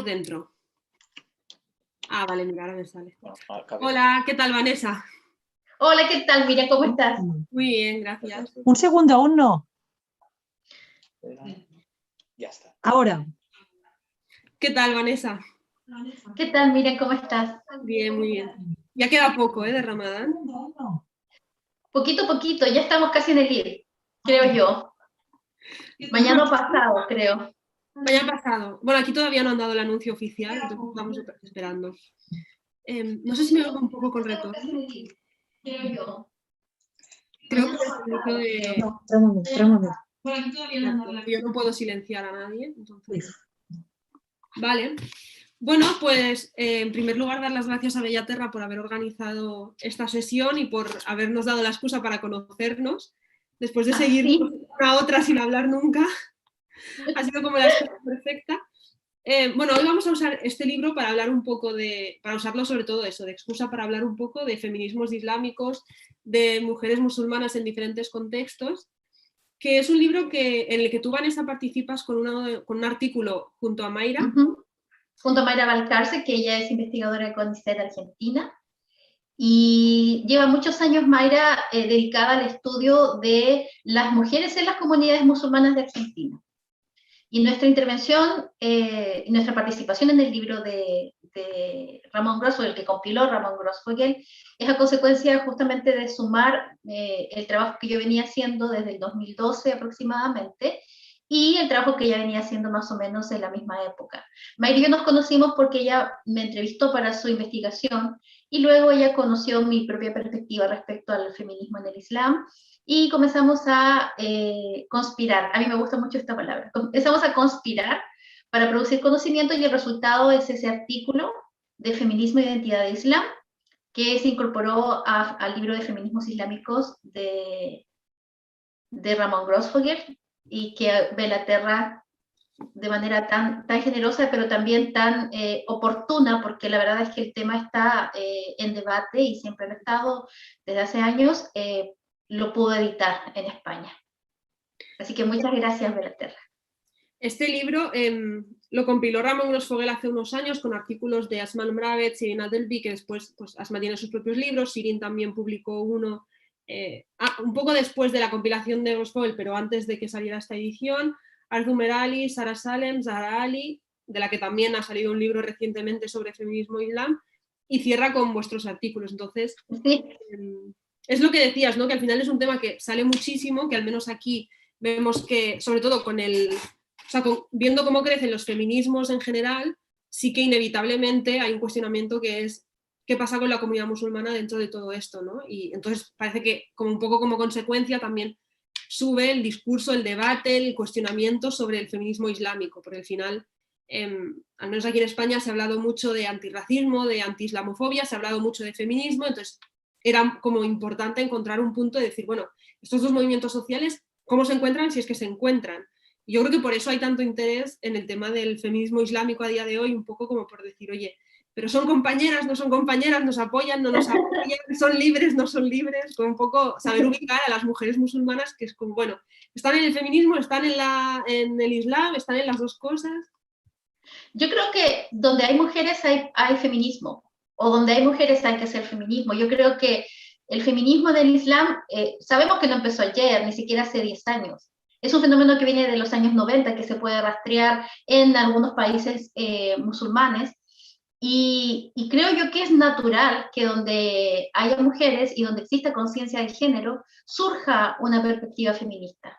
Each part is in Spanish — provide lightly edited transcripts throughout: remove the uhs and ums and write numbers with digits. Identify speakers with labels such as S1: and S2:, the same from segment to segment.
S1: Dentro. Ah, vale, mira, ahora me sale. Hola, ¿qué tal, Vanessa?
S2: Hola, ¿qué tal? Mira, ¿cómo estás?
S1: Muy bien, gracias.
S3: Un segundo, aún no.
S4: Ya está.
S3: Ahora.
S1: ¿Qué tal, Vanessa?
S2: ¿Qué tal? Mira, ¿cómo estás?
S1: Bien, muy bien. Ya queda poco, de Ramadán.
S2: Poquito a poquito, ya estamos casi en el Eid, creo yo. Mañana pasado, creo.
S1: Mañana pasado. Bueno, aquí todavía no han dado el anuncio oficial, entonces estamos esperando. No sé si me oigo un poco con retorno.
S2: Creo yo.
S1: Creo que es el micro de...
S3: No, trámame.
S1: Yo no puedo silenciar a nadie, entonces... Vale. Bueno, pues en primer lugar dar las gracias a Bellaterra por haber organizado esta sesión y por habernos dado la excusa para conocernos. Después de seguir una a otra sin hablar nunca, ha sido como la excusa perfecta. Bueno, hoy vamos a usar este libro para hablar un poco para usarlo sobre todo eso, de excusa para hablar un poco de feminismos islámicos, de mujeres musulmanas en diferentes contextos, que es un libro en el que tú, Vanessa, participas con un artículo junto a Mayra.
S2: Junto a Mayra Valcarce, que ella es investigadora de CONICET Argentina, y lleva muchos años Mayra dedicada al estudio de las mujeres en las comunidades musulmanas de Argentina. Y nuestra intervención, nuestra participación en el libro de Ramón Grossfogel, que compiló Ramón Grossfogel, es a consecuencia justamente de sumar el trabajo que yo venía haciendo desde el 2012 aproximadamente, y el trabajo que ella venía haciendo más o menos en la misma época. Mayra y yo nos conocimos porque ella me entrevistó para su investigación, y luego ella conoció mi propia perspectiva respecto al feminismo en el Islam, y comenzamos a conspirar. A mí me gusta mucho esta palabra. Comenzamos a conspirar para producir conocimiento, y el resultado es ese artículo de Feminismo e Identidad de Islam, que se incorporó al libro de Feminismos Islámicos de Ramón Grossfogel, y que Bellaterra, de manera tan generosa, pero también tan oportuna, porque la verdad es que el tema está en debate y siempre lo ha estado desde hace años, lo pudo editar en España. Así que muchas gracias, Bellaterra.
S1: Este libro lo compiló Ramón Grossfogel hace unos años con artículos de Asma Mraved, Sirin Adelby, que después pues, Asma tiene sus propios libros, Sirin también publicó uno un poco después de la compilación de Grossfogel, pero antes de que saliera esta edición, Arzu Merali, Sara Salem, Zahra Ali, de la que también ha salido un libro recientemente sobre feminismo islam, y cierra con vuestros artículos. Entonces,
S2: sí.
S1: Es lo que decías, ¿no? Que al final es un tema que sale muchísimo, que al menos aquí vemos que, sobre todo viendo cómo crecen los feminismos en general, sí que inevitablemente hay un cuestionamiento que es qué pasa con la comunidad musulmana dentro de todo esto, ¿no? Y entonces parece que como un poco como consecuencia también sube el discurso, el debate, el cuestionamiento sobre el feminismo islámico, porque al final, al menos aquí en España, se ha hablado mucho de antirracismo, de antiislamofobia, se ha hablado mucho de feminismo, entonces era como importante encontrar un punto de decir, bueno, estos dos movimientos sociales, ¿cómo se encuentran si es que se encuentran? Y yo creo que por eso hay tanto interés en el tema del feminismo islámico a día de hoy, un poco como por decir, oye, pero son compañeras, no son compañeras, nos apoyan, no nos apoyan, son libres, no son libres, como un poco saber ubicar a las mujeres musulmanas, que es como, bueno, están en el feminismo, están en el islam, están en las dos cosas.
S2: Yo creo que donde hay mujeres hay feminismo, o donde hay mujeres hay que hacer feminismo. Yo creo que el feminismo del Islam, sabemos que no empezó ayer, ni siquiera hace 10 años. Es un fenómeno que viene de los años 90, que se puede rastrear en algunos países musulmanes, y creo yo que es natural que donde haya mujeres y donde exista conciencia de género, surja una perspectiva feminista.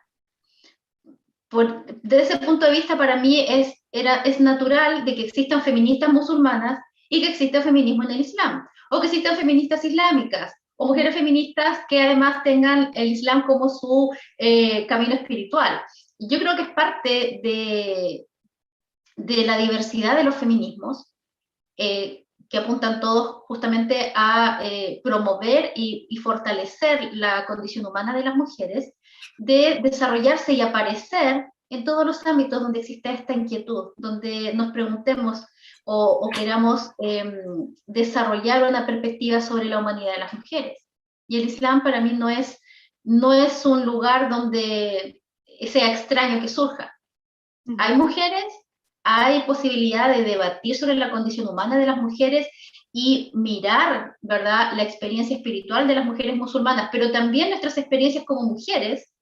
S2: Desde ese punto de vista, para mí es natural de que existan feministas musulmanas y que exista feminismo en el Islam, o que existan feministas islámicas, o mujeres feministas que además tengan el Islam como su camino espiritual. Yo creo que es parte de la diversidad de los feminismos, que apuntan todos justamente a promover y fortalecer la condición humana de las mujeres, de desarrollarse y aparecer en todos los ámbitos donde existe esta inquietud, donde nos preguntemos o queramos desarrollar una perspectiva sobre la humanidad de las mujeres. Y el Islam para mí no es un lugar donde sea extraño que surja. Hay mujeres hay posibilidad de debatir sobre la condición humana de las mujeres y mirar, ¿verdad?, la experiencia espiritual de las mujeres musulmanas, pero también nuestras experiencias como mujeres,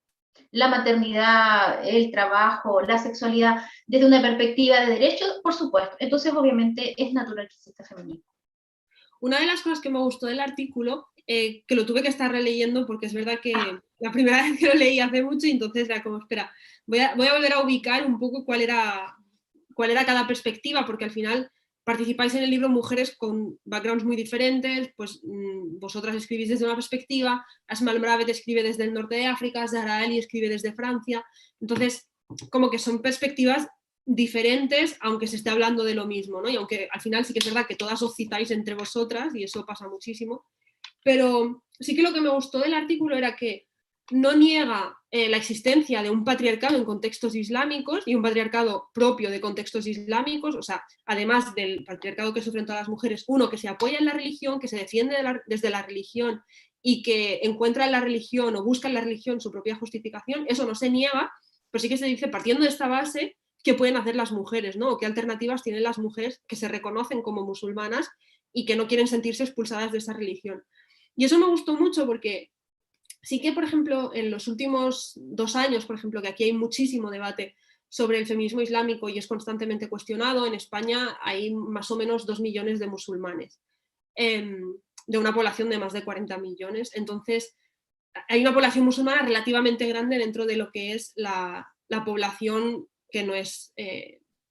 S2: la maternidad, el trabajo, la sexualidad, desde una perspectiva de derechos, por supuesto. Entonces, obviamente, es natural que exista feminismo.
S1: Una de las cosas que me gustó del artículo, que lo tuve que estar releyendo porque es verdad que la primera vez que lo leí hace mucho y entonces era como, espera, voy a volver a ubicar un poco cuál era cada perspectiva, porque al final participáis en el libro mujeres con backgrounds muy diferentes, pues vosotras escribís desde una perspectiva, Asma Al-Mravet escribe desde el norte de África, Zahra Ali escribe desde Francia, entonces como que son perspectivas diferentes, aunque se esté hablando de lo mismo, ¿no? Y aunque al final sí que es verdad que todas os citáis entre vosotras, y eso pasa muchísimo, pero sí que lo que me gustó del artículo era que no niega la existencia de un patriarcado en contextos islámicos y un patriarcado propio de contextos islámicos, o sea, además del patriarcado que sufren todas las mujeres, uno que se apoya en la religión, que se defiende desde la religión y que encuentra en la religión o busca en la religión su propia justificación, eso no se niega, pero sí que se dice, partiendo de esta base, qué pueden hacer las mujeres, ¿no? O qué alternativas tienen las mujeres que se reconocen como musulmanas y que no quieren sentirse expulsadas de esa religión. Y eso me gustó mucho porque sí que, por ejemplo, en los últimos 2 años, por ejemplo, que aquí hay muchísimo debate sobre el feminismo islámico y es constantemente cuestionado, en España hay más o menos 2 millones de musulmanes, de una población de más de 40 millones. Entonces, hay una población musulmana relativamente grande dentro de lo que es la población que no es,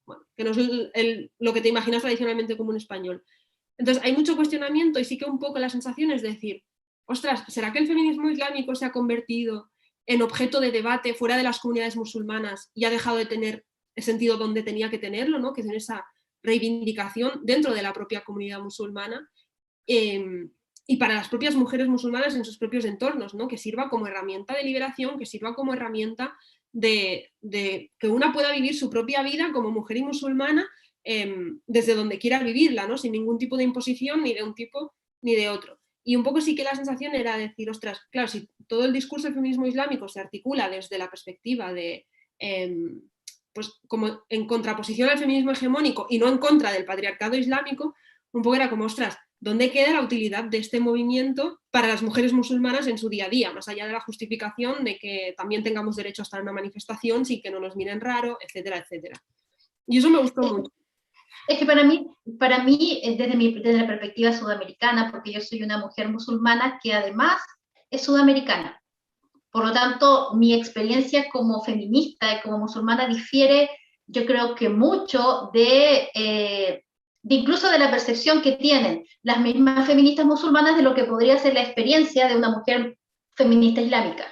S1: bueno, que no es lo que te imaginas tradicionalmente como un español. Entonces, hay mucho cuestionamiento y sí que un poco la sensación es decir, ostras, ¿será que el feminismo islámico se ha convertido en objeto de debate fuera de las comunidades musulmanas y ha dejado de tener el sentido donde tenía que tenerlo, ¿no? Que es en esa reivindicación dentro de la propia comunidad musulmana y para las propias mujeres musulmanas en sus propios entornos, ¿no? Que sirva como herramienta de liberación, que sirva como herramienta de que una pueda vivir su propia vida como mujer y musulmana desde donde quiera vivirla, ¿no? Sin ningún tipo de imposición ni de un tipo ni de otro. Y un poco sí que la sensación era decir, ostras, claro, si todo el discurso del feminismo islámico se articula desde la perspectiva de, pues como en contraposición al feminismo hegemónico y no en contra del patriarcado islámico, un poco era como, ostras, ¿dónde queda la utilidad de este movimiento para las mujeres musulmanas en su día a día? Más allá de la justificación de que también tengamos derecho a estar en una manifestación sin que no nos miren raro, etcétera, etcétera. Y eso me gustó mucho.
S2: Es que para mí desde la perspectiva sudamericana, porque yo soy una mujer musulmana que además es sudamericana. Por lo tanto, mi experiencia como feminista y como musulmana difiere, yo creo que mucho de incluso de la percepción que tienen las mismas feministas musulmanas de lo que podría ser la experiencia de una mujer feminista islámica.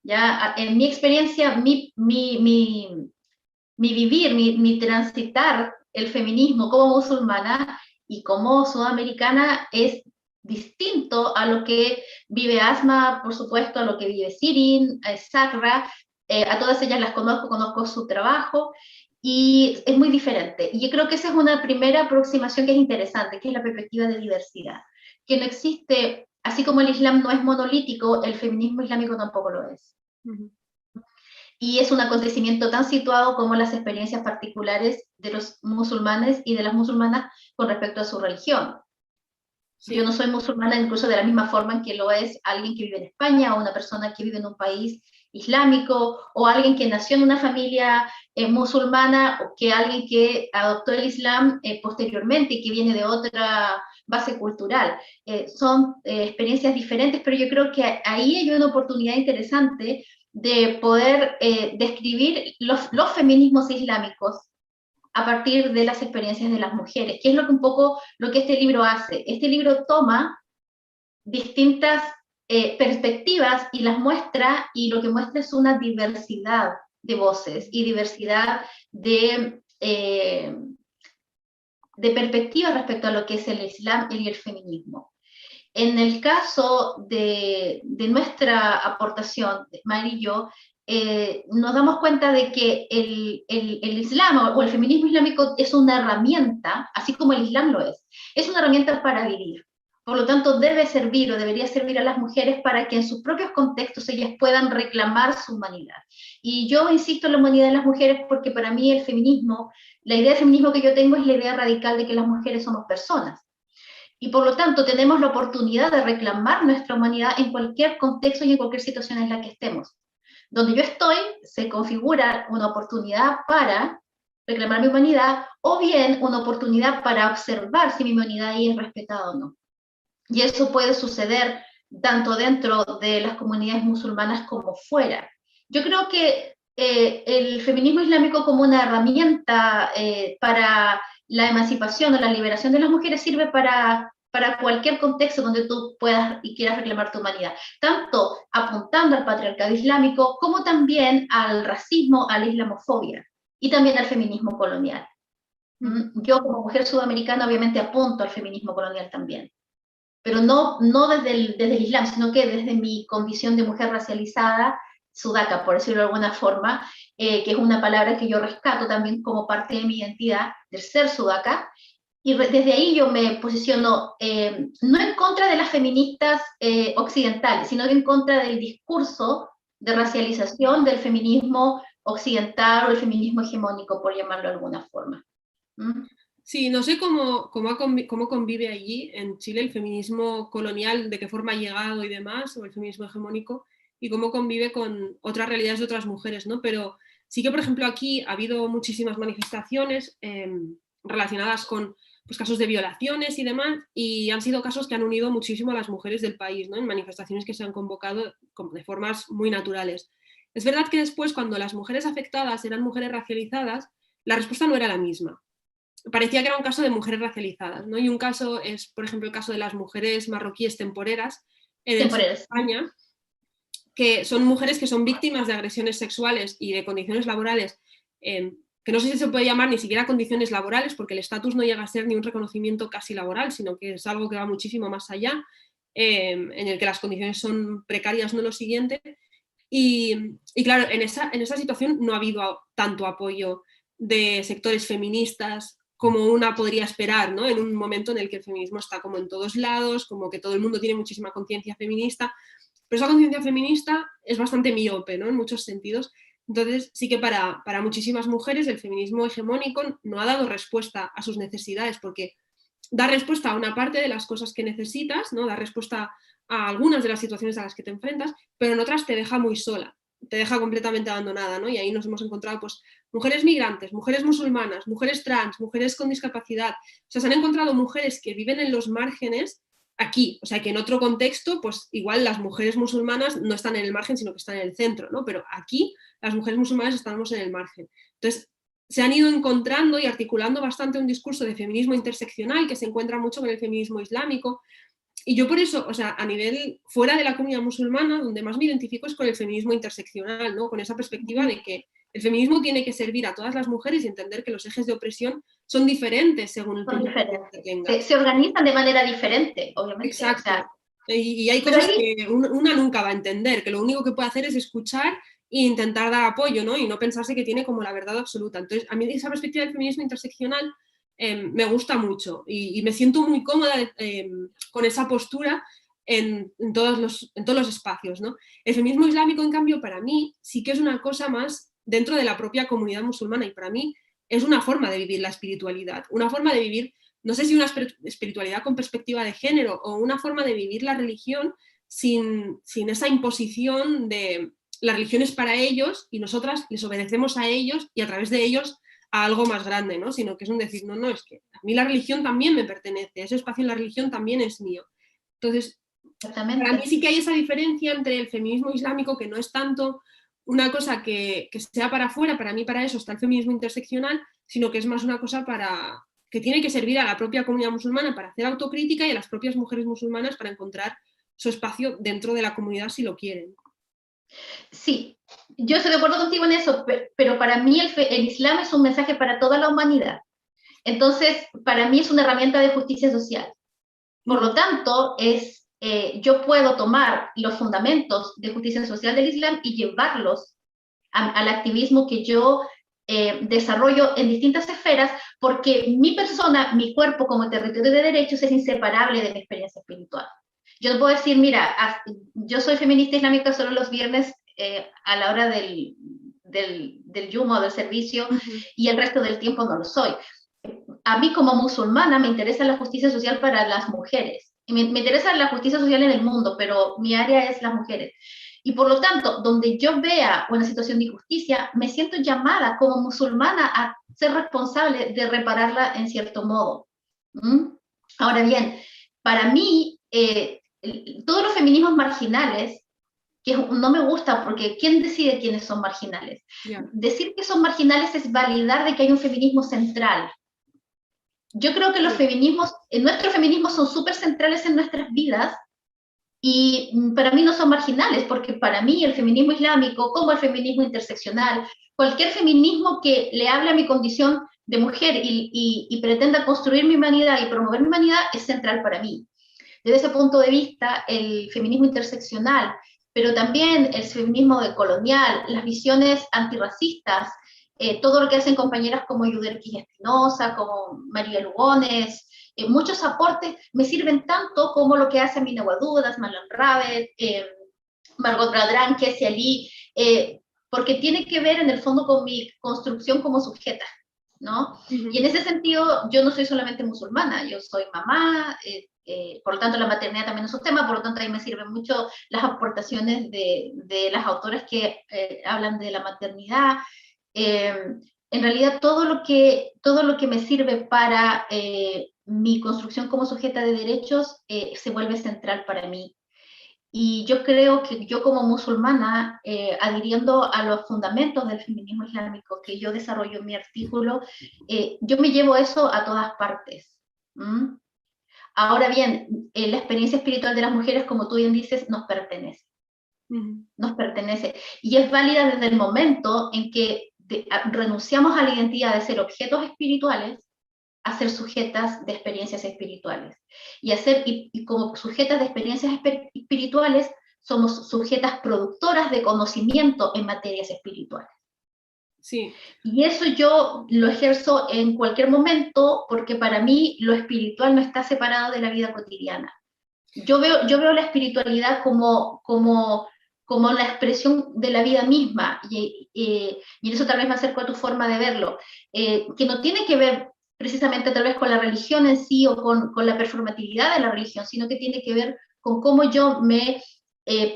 S2: ¿Ya? En mi experiencia, mi vivir, mi transitar el feminismo como musulmana y como sudamericana es distinto a lo que vive Asma, por supuesto, a lo que vive Sirin, a Zahra, a todas ellas las conozco su trabajo, y es muy diferente. Y yo creo que esa es una primera aproximación que es interesante, que es la perspectiva de diversidad, que no existe, así como el Islam no es monolítico, el feminismo islámico tampoco lo es. Uh-huh. Y es un acontecimiento tan situado como las experiencias particulares de los musulmanes y de las musulmanas con respecto a su religión. Sí. Yo no soy musulmana incluso de la misma forma en que lo es alguien que vive en España o una persona que vive en un país islámico o alguien que nació en una familia musulmana o que alguien que adoptó el Islam posteriormente y que viene de otra base cultural. Son experiencias diferentes, pero yo creo que ahí hay una oportunidad interesante de poder describir los feminismos islámicos a partir de las experiencias de las mujeres, que es lo que un poco lo que este libro hace. Este libro toma distintas perspectivas y las muestra, y lo que muestra es una diversidad de voces y diversidad de perspectivas respecto a lo que es el Islam y el feminismo. En el caso de nuestra aportación, Mari y yo, nos damos cuenta de que el Islam o el feminismo islámico es una herramienta, así como el Islam lo es una herramienta para vivir. Por lo tanto, debe servir o debería servir a las mujeres para que en sus propios contextos ellas puedan reclamar su humanidad. Y yo insisto en la humanidad de las mujeres porque para mí el feminismo La idea de feminismo que yo tengo es la idea radical de que las mujeres somos personas. Y por lo tanto tenemos la oportunidad de reclamar nuestra humanidad en cualquier contexto y en cualquier situación en la que estemos. Donde yo estoy, se configura una oportunidad para reclamar mi humanidad, o bien una oportunidad para observar si mi humanidad ahí es respetada o no. Y eso puede suceder tanto dentro de las comunidades musulmanas como fuera. Yo creo que el feminismo islámico como una herramienta para la emancipación o la liberación de las mujeres sirve para cualquier contexto donde tú puedas y quieras reclamar tu humanidad, tanto apuntando al patriarcado islámico como también al racismo, a la islamofobia y también al feminismo colonial. Yo como mujer sudamericana obviamente apunto al feminismo colonial también, pero no desde el Islam, sino que desde mi condición de mujer racializada, sudaca, por decirlo de alguna forma, que es una palabra que yo rescato también como parte de mi identidad, del ser sudaca, y desde ahí yo me posiciono no en contra de las feministas occidentales, sino en contra del discurso de racialización del feminismo occidental o el feminismo hegemónico, por llamarlo de alguna forma.
S1: Sí, no sé cómo convive allí en Chile el feminismo colonial, de qué forma ha llegado y demás, o el feminismo hegemónico, y cómo convive con otras realidades de otras mujeres, ¿no? Pero sí que, por ejemplo, aquí ha habido muchísimas manifestaciones relacionadas con pues, casos de violaciones y demás, y han sido casos que han unido muchísimo a las mujeres del país, ¿no? En manifestaciones que se han convocado de formas muy naturales. Es verdad que después, cuando las mujeres afectadas eran mujeres racializadas, la respuesta no era la misma. Parecía que era un caso de mujeres racializadas, ¿no? Y un caso es, por ejemplo, el caso de las mujeres marroquíes temporeras en el sur de España, que son mujeres que son víctimas de agresiones sexuales y de condiciones laborales, que no sé si se puede llamar ni siquiera condiciones laborales, porque el estatus no llega a ser ni un reconocimiento casi laboral, sino que es algo que va muchísimo más allá, en el que las condiciones son precarias, no lo siguiente. Y claro, en esa situación no ha habido tanto apoyo de sectores feministas como una podría esperar, ¿no? En un momento en el que el feminismo está como en todos lados, como que todo el mundo tiene muchísima conciencia feminista, pero esa conciencia feminista es bastante miope, ¿no? En muchos sentidos. Entonces sí que para muchísimas mujeres el feminismo hegemónico no ha dado respuesta a sus necesidades, porque da respuesta a una parte de las cosas que necesitas, ¿no? Da respuesta a algunas de las situaciones a las que te enfrentas, pero en otras te deja muy sola, te deja completamente abandonada, ¿no? Y ahí nos hemos encontrado pues mujeres migrantes, mujeres musulmanas, mujeres trans, mujeres con discapacidad. O sea, se han encontrado mujeres que viven en los márgenes aquí, o sea, que en otro contexto, pues igual las mujeres musulmanas no están en el margen, sino que están en el centro, ¿no? Pero aquí las mujeres musulmanas estamos en el margen. Entonces, se han ido encontrando y articulando bastante un discurso de feminismo interseccional que se encuentra mucho con el feminismo islámico. Y yo por eso, o sea, a nivel fuera de la comunidad musulmana, donde más me identifico es con el feminismo interseccional, ¿no? Con esa perspectiva de que el feminismo tiene que servir a todas las mujeres y entender que los ejes de opresión son diferentes según el punto de vista que tengas.
S2: Se organizan de manera diferente, obviamente.
S1: Exacto. O sea, y hay cosas que una nunca va a entender, que lo único que puede hacer es escuchar e intentar dar apoyo, ¿no? Y no pensarse que tiene como la verdad absoluta. Entonces, a mí esa perspectiva del feminismo interseccional me gusta mucho y me siento muy cómoda con esa postura en todos los espacios, ¿no? El feminismo islámico, en cambio, para mí sí que es una cosa más dentro de la propia comunidad musulmana y para mí es una forma de vivir la espiritualidad, una forma de vivir, no sé si una espiritualidad con perspectiva de género o una forma de vivir la religión sin esa imposición de la religión es para ellos y nosotras les obedecemos a ellos y a través de ellos a algo más grande, ¿no? Sino que es un decir, no, es que a mí la religión también me pertenece, ese espacio en la religión también es mío. Entonces, para mí sí que hay esa diferencia entre el feminismo islámico, que no es tanto una cosa que sea para afuera, para mí para eso está el feminismo interseccional, sino que es más una cosa que tiene que servir a la propia comunidad musulmana para hacer autocrítica y a las propias mujeres musulmanas para encontrar su espacio dentro de la comunidad si lo quieren.
S2: Sí, yo estoy de acuerdo contigo en eso, pero para mí el Islam es un mensaje para toda la humanidad. Entonces, para mí es una herramienta de justicia social. Por lo tanto, yo puedo tomar los fundamentos de justicia social del Islam y llevarlos al activismo que yo desarrollo en distintas esferas, porque mi persona, mi cuerpo como territorio de derechos es inseparable de la experiencia espiritual. Yo no puedo decir, mira, yo soy feminista islámica solo los viernes a la hora de del yuma o del servicio, y el resto del tiempo no lo soy. A mí como musulmana me interesa la justicia social para las mujeres. Me interesa la justicia social en el mundo, pero mi área es las mujeres. Y por lo tanto, donde yo vea una situación de injusticia, me siento llamada como musulmana a ser responsable de repararla en cierto modo. Ahora bien, para mí, todos los feminismos marginales, que no me gusta porque ¿quién decide quiénes son marginales?
S1: Yeah.
S2: Decir que son marginales es validar de que hay un feminismo central. Yo creo que los feminismos, nuestros feminismos son súper centrales en nuestras vidas y para mí no son marginales, porque para mí el feminismo islámico, como el feminismo interseccional, cualquier feminismo que le hable a mi condición de mujer y pretenda construir mi humanidad y promover mi humanidad es central para mí. Desde ese punto de vista, el feminismo interseccional, pero también el feminismo decolonial, las visiones antirracistas, todo lo que hacen compañeras como Yudelquis Espinosa, como María Lugones, muchos aportes me sirven tanto como lo que hace Amina Wadudas, Marlon Ravet, Margot Bradran, Kessie Ali, porque tiene que ver en el fondo con mi construcción como sujeta, ¿no? Y en ese sentido, yo no soy solamente musulmana, yo soy mamá, por lo tanto la maternidad también es un tema, por lo tanto ahí me sirven mucho las aportaciones de las autoras que hablan de la maternidad. En realidad todo lo que me sirve para mi construcción como sujeta de derechos se vuelve central para mí. Y yo creo que yo como musulmana, adhiriendo a los fundamentos del feminismo islámico que yo desarrollo en mi artículo, yo me llevo eso a todas partes. Ahora bien, la experiencia espiritual de las mujeres, como tú bien dices, nos pertenece. Nos pertenece. Y es válida desde el momento en que renunciamos a la identidad de ser objetos espirituales a ser sujetas de experiencias espirituales. Y como sujetas de experiencias espirituales, somos sujetas productoras de conocimiento en materias espirituales.
S1: Sí.
S2: Y eso yo lo ejerzo en cualquier momento, porque para mí lo espiritual no está separado de la vida cotidiana. Yo veo la espiritualidad como la expresión de la vida misma, y en eso tal vez me acerco a tu forma de verlo, que no tiene que ver precisamente tal vez con la religión en sí o con la performatividad de la religión, sino que tiene que ver con cómo yo me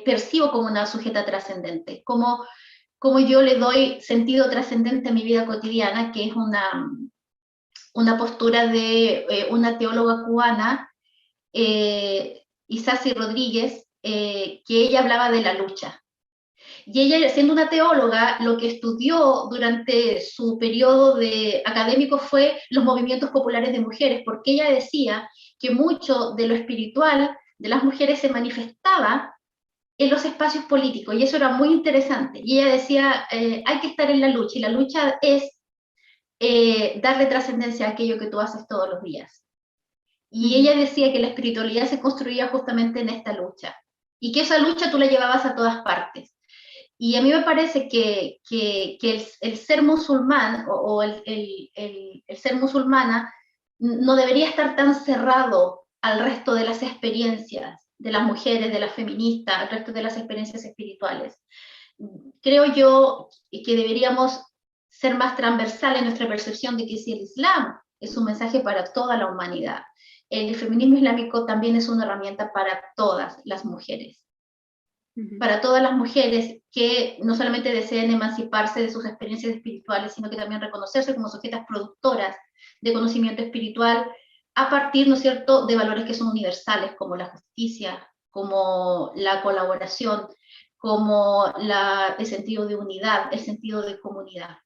S2: percibo como una sujeta trascendente, cómo yo le doy sentido trascendente a mi vida cotidiana, que es una postura de una teóloga cubana, Isasi Rodríguez, que ella hablaba de la lucha. Y ella, siendo una teóloga, lo que estudió durante su periodo académico fue los movimientos populares de mujeres, porque ella decía que mucho de lo espiritual de las mujeres se manifestaba en los espacios políticos, y eso era muy interesante. Y ella decía, hay que estar en la lucha, y la lucha es darle trascendencia a aquello que tú haces todos los días. Y ella decía que la espiritualidad se construía justamente en esta lucha, y que esa lucha tú la llevabas a todas partes. Y a mí me parece que el ser musulmán o el ser musulmana no debería estar tan cerrado al resto de las experiencias de las mujeres, de las feministas, al resto de las experiencias espirituales. Creo yo que deberíamos ser más transversales en nuestra percepción de que si el Islam es un mensaje para toda la humanidad, el feminismo islámico también es una herramienta para todas las mujeres. Para todas las mujeres que no solamente deseen emanciparse de sus experiencias espirituales, sino que también reconocerse como sujetas productoras de conocimiento espiritual a partir, ¿no es cierto?, de valores que son universales, como la justicia, como la colaboración, como el sentido de unidad, el sentido de comunidad.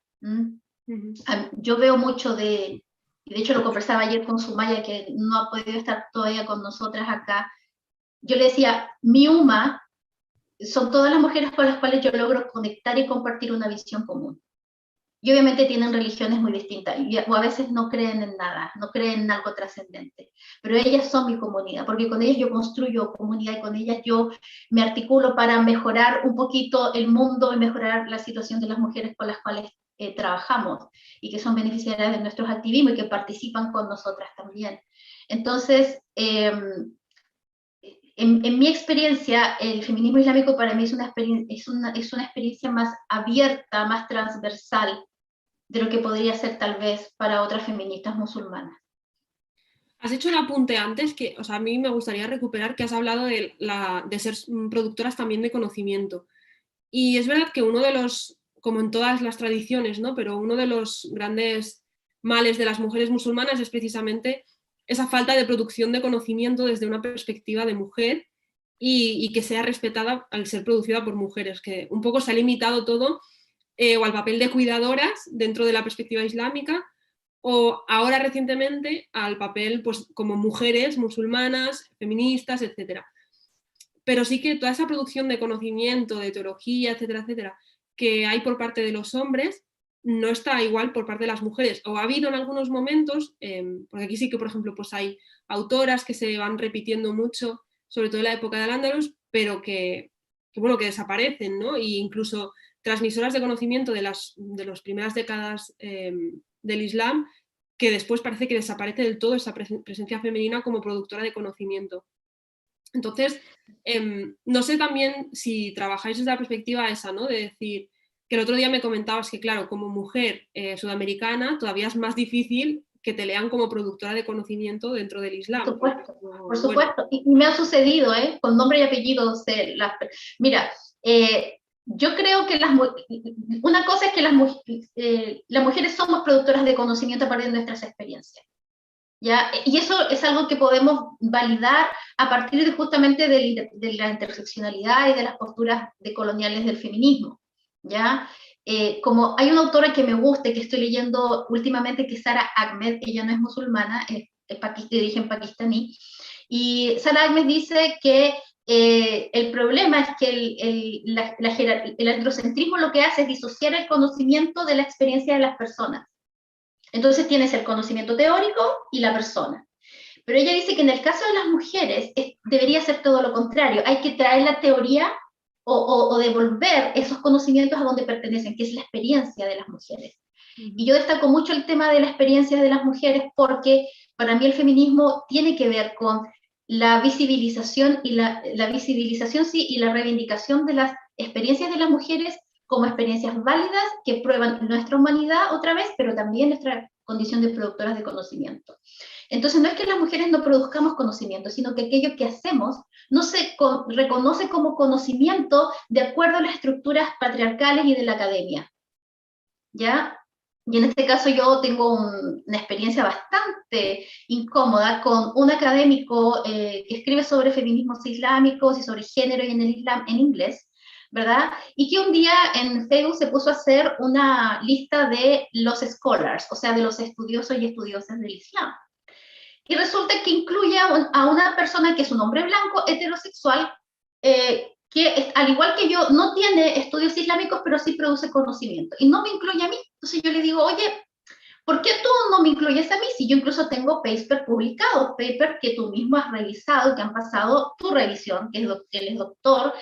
S2: Yo veo mucho de hecho lo conversaba ayer con Sumaya, que no ha podido estar todavía con nosotras acá. Yo le decía, mi UMA son todas las mujeres con las cuales yo logro conectar y compartir una visión común. Y obviamente tienen religiones muy distintas, o a veces no creen en nada, no creen en algo trascendente, pero ellas son mi comunidad, porque con ellas yo construyo comunidad, y con ellas yo me articulo para mejorar un poquito el mundo y mejorar la situación de las mujeres con las cuales trabajamos, y que son beneficiarias de nuestros activismos y que participan con nosotras también. Entonces, en mi experiencia, el feminismo islámico para mí es una experiencia más abierta, más transversal de lo que podría ser tal vez para otras feministas musulmanas.
S1: Has hecho el apunte antes que, o sea, a mí me gustaría recuperar que has hablado de ser productoras también de conocimiento. Y es verdad que uno de los, como en todas las tradiciones, ¿no? Pero uno de los grandes males de las mujeres musulmanas es precisamente esa falta de producción de conocimiento desde una perspectiva de mujer y que sea respetada al ser producida por mujeres, que un poco se ha limitado todo o al papel de cuidadoras dentro de la perspectiva islámica, o ahora recientemente al papel pues, como mujeres musulmanas, feministas, etcétera. Pero sí que toda esa producción de conocimiento, de teología, etcétera, etcétera, que hay por parte de los hombres, no está igual por parte de las mujeres. O ha habido en algunos momentos, porque aquí sí que, por ejemplo, pues hay autoras que se van repitiendo mucho, sobre todo en la época del Andalus, pero que bueno, que desaparecen, ¿no? E incluso transmisoras de conocimiento de las primeras décadas del Islam, que después parece que desaparece del todo esa presencia femenina como productora de conocimiento. Entonces, no sé también si trabajáis desde la perspectiva esa, ¿no? De decir, que el otro día me comentabas que, claro, como mujer sudamericana todavía es más difícil que te lean como productora de conocimiento dentro del Islam.
S2: Por supuesto, por supuesto. Y me ha sucedido, con nombre y apellido. Mira, yo creo que una cosa es que las mujeres somos productoras de conocimiento a partir de nuestras experiencias. ¿Ya? Y eso es algo que podemos validar a partir justamente de la interseccionalidad y de las posturas decoloniales del feminismo. ¿Ya? Como hay una autora que me gusta y que estoy leyendo últimamente, que es Sara Ahmed, ella no es musulmana, es de origen pakistaní, y Sara Ahmed dice que el problema es que el androcentrismo lo que hace es disociar el conocimiento de la experiencia de las personas. Entonces tienes el conocimiento teórico y la persona. Pero ella dice que en el caso de las mujeres debería ser todo lo contrario. Hay que traer la teoría o devolver esos conocimientos a donde pertenecen, que es la experiencia de las mujeres. Y yo destaco mucho el tema de la experiencia de las mujeres porque para mí el feminismo tiene que ver con la visibilización y la visibilización, sí, y la reivindicación de las experiencias de las mujeres como experiencias válidas que prueban nuestra humanidad otra vez, pero también nuestra condición de productoras de conocimiento. Entonces no es que las mujeres no produzcamos conocimiento, sino que aquello que hacemos no se reconoce como conocimiento de acuerdo a las estructuras patriarcales y de la academia. ¿Ya? Y en este caso yo tengo una experiencia bastante incómoda con un académico que escribe sobre feminismos islámicos y sobre género y en el Islam en inglés, ¿verdad? Y que un día en Facebook se puso a hacer una lista de los scholars, o sea, de los estudiosos y estudiosas del Islam. Y resulta que incluye a una persona que es un hombre blanco, heterosexual, que al igual que yo no tiene estudios islámicos, pero sí produce conocimiento. Y no me incluye a mí. Entonces yo le digo, oye, ¿por qué tú no me incluyes a mí? Si yo incluso tengo papers publicados, papers que tú mismo has revisado, que han pasado tu revisión, que él es doctor,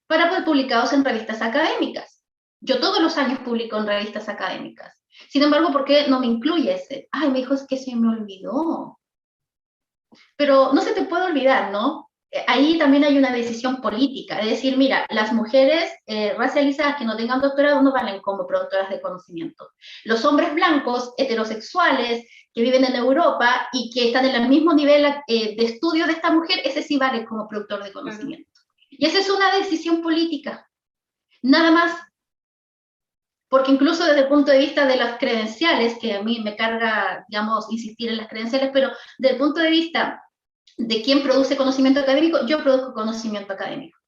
S2: para poder publicados en revistas académicas. Yo todos los años publico en revistas académicas. Sin embargo, ¿por qué no me incluyes? Ay, me dijo, es que se me olvidó. Pero no se te puede olvidar, ¿no? Ahí también hay una decisión política, es decir, mira, las mujeres racializadas que no tengan doctorado no valen como productoras de conocimiento. Los hombres blancos, heterosexuales, que viven en Europa y que están en el mismo nivel de estudio de esta mujer, ese sí vale como productor de conocimiento. Claro. Y esa es una decisión política, nada más. Porque incluso desde el punto de vista de las credenciales, que a mí me carga, digamos, insistir en las credenciales, pero desde el punto de vista de quién produce conocimiento académico, yo produzco conocimiento académico,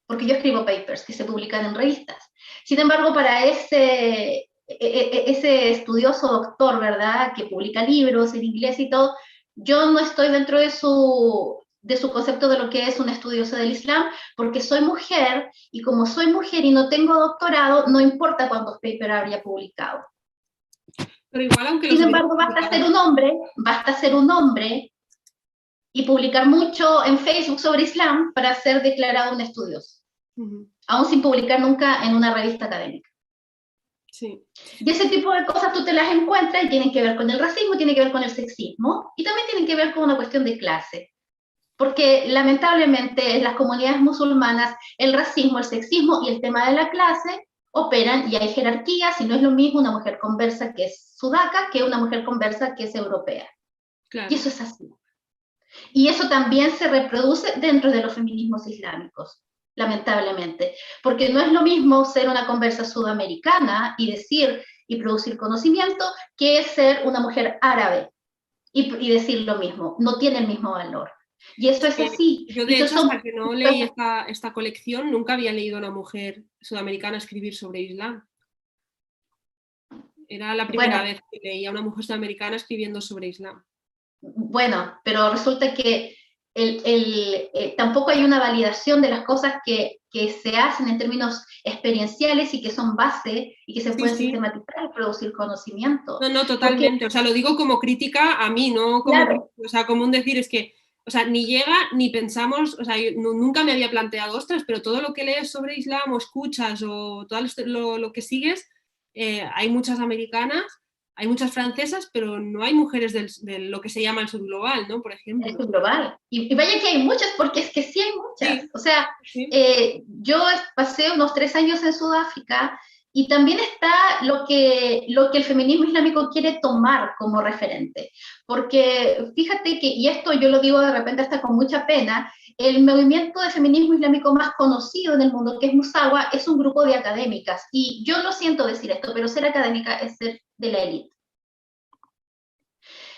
S2: porque yo escribo papers que se publican en revistas. Sin embargo, para ese estudioso doctor, ¿verdad?, que publica libros en inglés y todo, yo no estoy dentro de su concepto de lo que es un estudioso del Islam, porque soy mujer, y como soy mujer y no tengo doctorado, no importa cuántos papers habría publicado.
S1: Pero igual, aunque
S2: sin embargo, basta ser un hombre y publicar mucho en Facebook sobre Islam para ser declarado un estudioso, aún sin publicar nunca en una revista académica.
S1: Sí.
S2: Y ese tipo de cosas tú te las encuentras y tienen que ver con el racismo, tienen que ver con el sexismo, y también tienen que ver con una cuestión de clase. Porque lamentablemente en las comunidades musulmanas el racismo, el sexismo y el tema de la clase operan y hay jerarquías y no es lo mismo una mujer conversa que es sudaca que una mujer conversa que es europea.
S1: Claro.
S2: Y eso es así. Y eso también se reproduce dentro de los feminismos islámicos, lamentablemente. Porque no es lo mismo ser una conversa sudamericana y decir y producir conocimiento que ser una mujer árabe y decir lo mismo. No tiene el mismo valor. Y eso es así.
S1: Yo, de hecho, hasta que no leí esta colección, nunca había leído a una mujer sudamericana escribir sobre Islam. Era la primera vez que leía a una mujer sudamericana escribiendo sobre Islam.
S2: Bueno, pero resulta que tampoco hay una validación de las cosas que se hacen en términos experienciales y que son base y que se pueden sistematizar y producir conocimiento.
S1: No, totalmente. Porque, o sea, lo digo como crítica a mí, no como,
S2: claro.
S1: O sea, como un decir es que, o sea, ni llega ni pensamos, o sea, yo nunca me había planteado, ostras, pero todo lo que lees sobre Islam o escuchas o todo lo que sigues, hay muchas americanas, hay muchas francesas, pero no hay mujeres de lo que se llama el sur global, ¿no? Por ejemplo.
S2: El sur global. Y vaya que hay muchas, porque es que sí hay muchas. Sí. O sea, sí. Yo pasé unos 3 años en Sudáfrica y también está lo que el feminismo islámico quiere tomar como referente. Porque fíjate que, y esto yo lo digo de repente hasta con mucha pena, el movimiento de feminismo islámico más conocido en el mundo, que es Musawa, es un grupo de académicas. Y yo lo siento decir esto, pero ser académica es ser de la élite.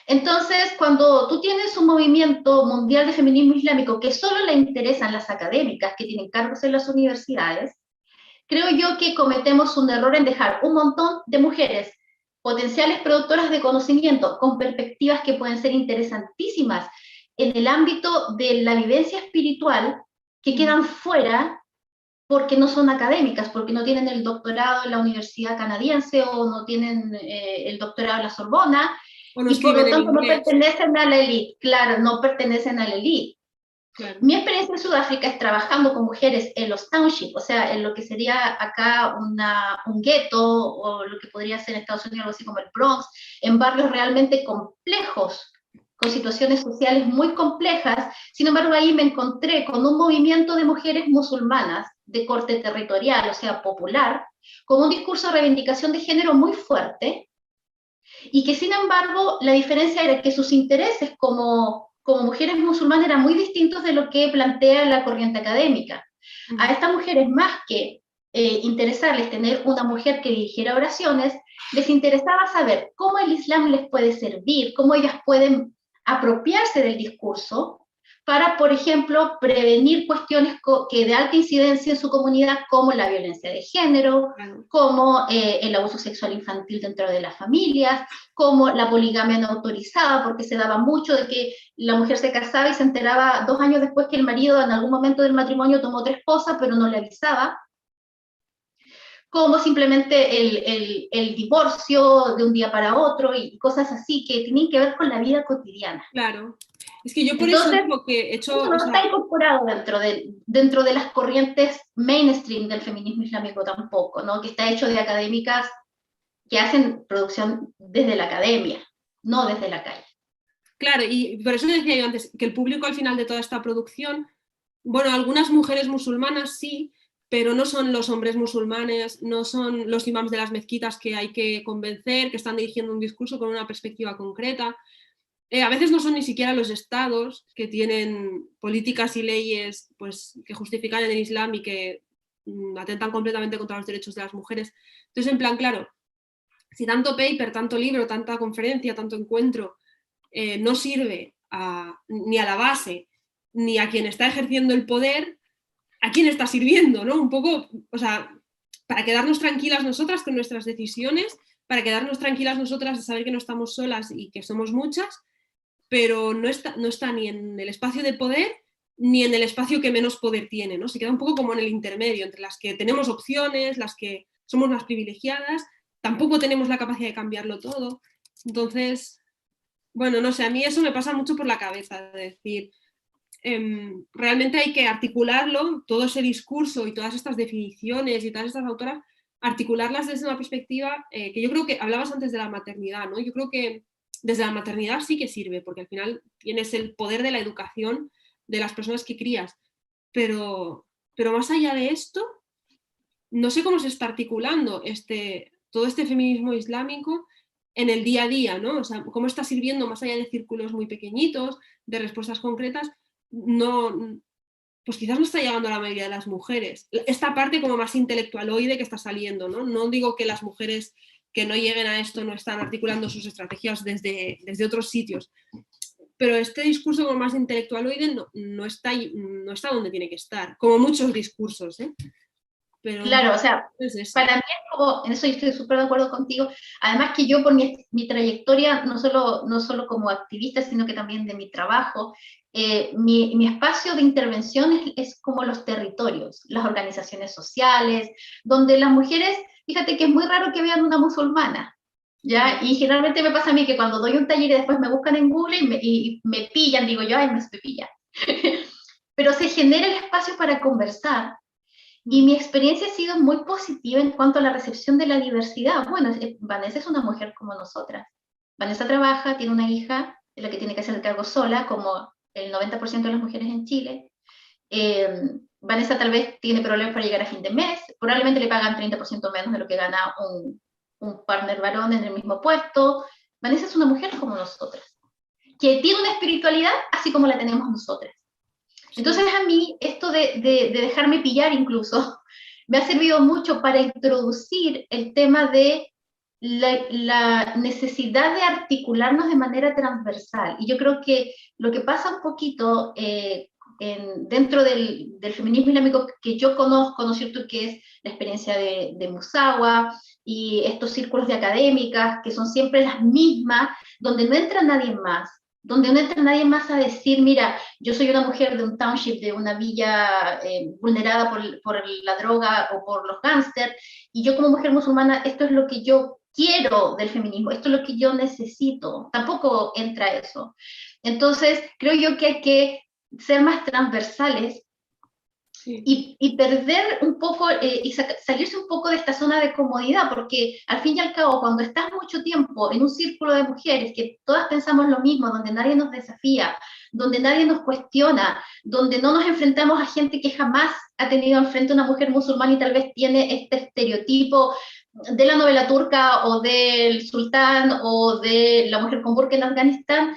S2: Entonces, cuando tú tienes un movimiento mundial de feminismo islámico que solo le interesan las académicas que tienen cargos en las universidades, creo yo que cometemos un error en dejar un montón de mujeres potenciales productoras de conocimiento con perspectivas que pueden ser interesantísimas en el ámbito de la vivencia espiritual, que quedan fuera porque no son académicas, porque no tienen el doctorado en la Universidad Canadiense o no tienen el doctorado en la Sorbona,
S1: no
S2: y por lo tanto no pertenecen a la élite. Claro, no pertenecen a la élite. Claro. Mi experiencia en Sudáfrica es trabajando con mujeres en los townships, o sea, en lo que sería acá un gueto, o lo que podría ser en Estados Unidos algo así como el Bronx, en barrios realmente complejos, con situaciones sociales muy complejas. Sin embargo, ahí me encontré con un movimiento de mujeres musulmanas de corte territorial, o sea, popular, con un discurso de reivindicación de género muy fuerte, y que sin embargo la diferencia era que sus intereses como mujeres musulmanas eran muy distintos de lo que plantea la corriente académica. A estas mujeres, más que interesarles tener una mujer que dirigiera oraciones, les interesaba saber cómo el Islam les puede servir, cómo ellas pueden apropiarse del discurso para, por ejemplo, prevenir cuestiones que de alta incidencia en su comunidad, como la violencia de género, como el abuso sexual infantil dentro de las familias, como la poligamia no autorizada, porque se daba mucho de que la mujer se casaba y se enteraba 2 años después que el marido en algún momento del matrimonio tomó 3 esposas, pero no le avisaba, como simplemente el divorcio de un día para otro y cosas así que tienen que ver con la vida cotidiana.
S1: Claro. Es que yo por eso digo que he hecho...
S2: Eso no está incorporado dentro de las corrientes mainstream del feminismo islámico tampoco, ¿no? Que está hecho de académicas que hacen producción desde la academia, no desde la calle.
S1: Claro, y por eso decía yo antes, que el público al final de toda esta producción, bueno, algunas mujeres musulmanas sí, pero no son los hombres musulmanes, no son los imams de las mezquitas que hay que convencer, que están dirigiendo un discurso con una perspectiva concreta. A veces no son ni siquiera los estados que tienen políticas y leyes pues, que justifican el Islam y que atentan completamente contra los derechos de las mujeres. Entonces, en plan, claro, si tanto paper, tanto libro, tanta conferencia, tanto encuentro no sirve ni a la base, ni a quien está ejerciendo el poder, ¿a quién está sirviendo? ¿No? Un poco, o sea, para quedarnos tranquilas nosotras con nuestras decisiones, para quedarnos tranquilas nosotras de saber que no estamos solas y que somos muchas, pero no está ni en el espacio de poder ni en el espacio que menos poder tiene, ¿no? Se queda un poco como en el intermedio, entre las que tenemos opciones, las que somos más privilegiadas, tampoco tenemos la capacidad de cambiarlo todo. Entonces, bueno, no sé, a mí eso me pasa mucho por la cabeza, de decir, realmente hay que articularlo, todo ese discurso y todas estas definiciones y todas estas autoras, articularlas desde una perspectiva que yo creo que hablabas antes de la maternidad, ¿no? Yo creo que desde la maternidad sí que sirve, porque al final tienes el poder de la educación de las personas que crías, pero más allá de esto, no sé cómo se está articulando todo este feminismo islámico en el día a día, ¿no? O sea, cómo está sirviendo más allá de círculos muy pequeñitos, de respuestas concretas, no, pues quizás no está llegando a la mayoría de las mujeres. Esta parte como más intelectualoide que está saliendo, ¿no? No digo que las mujeres que no lleguen a esto no están articulando sus estrategias desde otros sitios, pero este discurso como más intelectualoide no está donde tiene que estar, como muchos discursos, ¿eh? Pero
S2: claro, o sea, para mí es como, en eso yo estoy súper de acuerdo contigo, además que yo por mi trayectoria, no solo como activista, sino que también de mi trabajo, mi espacio de intervención es como los territorios, las organizaciones sociales, donde las mujeres, fíjate que es muy raro que vean una musulmana, ¿ya? Y generalmente me pasa a mí que cuando doy un taller y después me buscan en Google y me pillan, digo yo, ay, me pillan. Pero se genera el espacio para conversar. Y mi experiencia ha sido muy positiva en cuanto a la recepción de la diversidad. Bueno, Vanessa es una mujer como nosotras. Vanessa trabaja, tiene una hija, es la que tiene que hacer el cargo sola, como el 90% de las mujeres en Chile. Vanessa tal vez tiene problemas para llegar a fin de mes, probablemente le pagan 30% menos de lo que gana un partner varón en el mismo puesto. Vanessa es una mujer como nosotras, que tiene una espiritualidad así como la tenemos nosotras. Entonces a mí esto de dejarme pillar incluso me ha servido mucho para introducir el tema de la necesidad de articularnos de manera transversal. Y yo creo que lo que pasa un poquito dentro del feminismo islámico que yo conozco, ¿no es cierto?, que es la experiencia de Musawa y estos círculos de académicas que son siempre las mismas, donde no entra nadie más, donde no entra nadie más a decir, mira, yo soy una mujer de un township, de una villa vulnerada por la droga o por los gángsters, y yo como mujer musulmana, esto es lo que yo quiero del feminismo, esto es lo que yo necesito, tampoco entra eso. Entonces, creo yo que hay que ser más transversales. Sí. Y perder un poco, y salirse un poco de esta zona de comodidad, porque al fin y al cabo, cuando estás mucho tiempo en un círculo de mujeres que todas pensamos lo mismo, donde nadie nos desafía, donde nadie nos cuestiona, donde no nos enfrentamos a gente que jamás ha tenido enfrente a una mujer musulmana y tal vez tiene este estereotipo de la novela turca o del sultán o de la mujer con burka en Afganistán,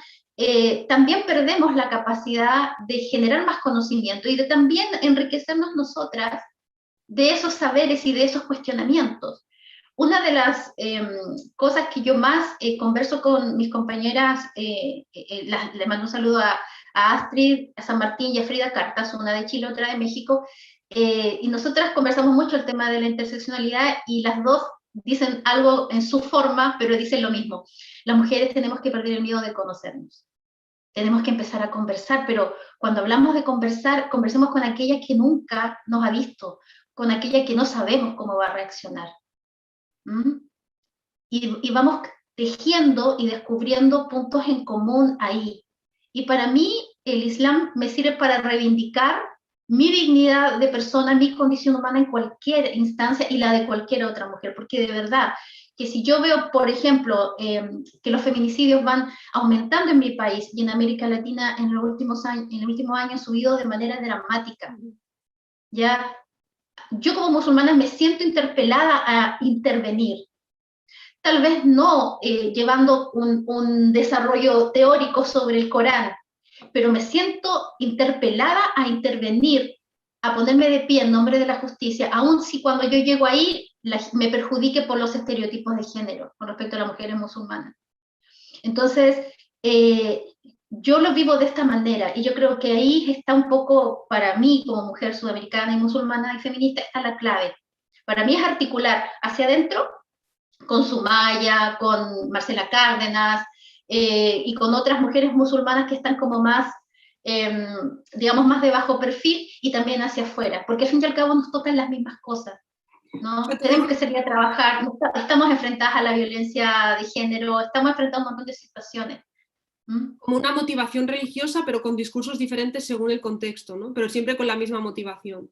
S2: también perdemos la capacidad de generar más conocimiento y de también enriquecernos nosotras de esos saberes y de esos cuestionamientos. Una de las cosas que yo más converso con mis compañeras, le mando un saludo a Astrid, a San Martín y a Frida Cartas, una de Chile, otra de México, y nosotras conversamos mucho el tema de la interseccionalidad y las dos dicen algo en su forma, pero dicen lo mismo. Las mujeres tenemos que perder el miedo de conocernos. Tenemos que empezar a conversar, pero cuando hablamos de conversar, conversemos con aquella que nunca nos ha visto, con aquella que no sabemos cómo va a reaccionar. Y vamos tejiendo y descubriendo puntos en común ahí. Y para mí el Islam me sirve para reivindicar mi dignidad de persona, mi condición humana en cualquier instancia y la de cualquier otra mujer, porque de verdad que si yo veo, por ejemplo, que los feminicidios van aumentando en mi país y en América Latina en los últimos años, en el último año han subido de manera dramática, ya yo como musulmana me siento interpelada a intervenir. Tal vez no llevando un desarrollo teórico sobre el Corán, pero me siento interpelada a intervenir, a ponerme de pie en nombre de la justicia, aun si cuando yo llego ahí me perjudique por los estereotipos de género con respecto a las mujeres musulmanas. Entonces, yo lo vivo de esta manera, y yo creo que ahí está un poco, para mí, como mujer sudamericana y musulmana y feminista, está la clave. Para mí es articular hacia adentro, con Sumaya, con Marcela Cárdenas, y con otras mujeres musulmanas que están como más, digamos, más de bajo perfil, y también hacia afuera, porque al fin y al cabo nos tocan las mismas cosas, ¿no? Tenemos que salir a trabajar, estamos enfrentadas a la violencia de género, estamos enfrentados a un montón de situaciones.
S1: Como una motivación religiosa, pero con discursos diferentes según el contexto, ¿no? Pero siempre con la misma motivación.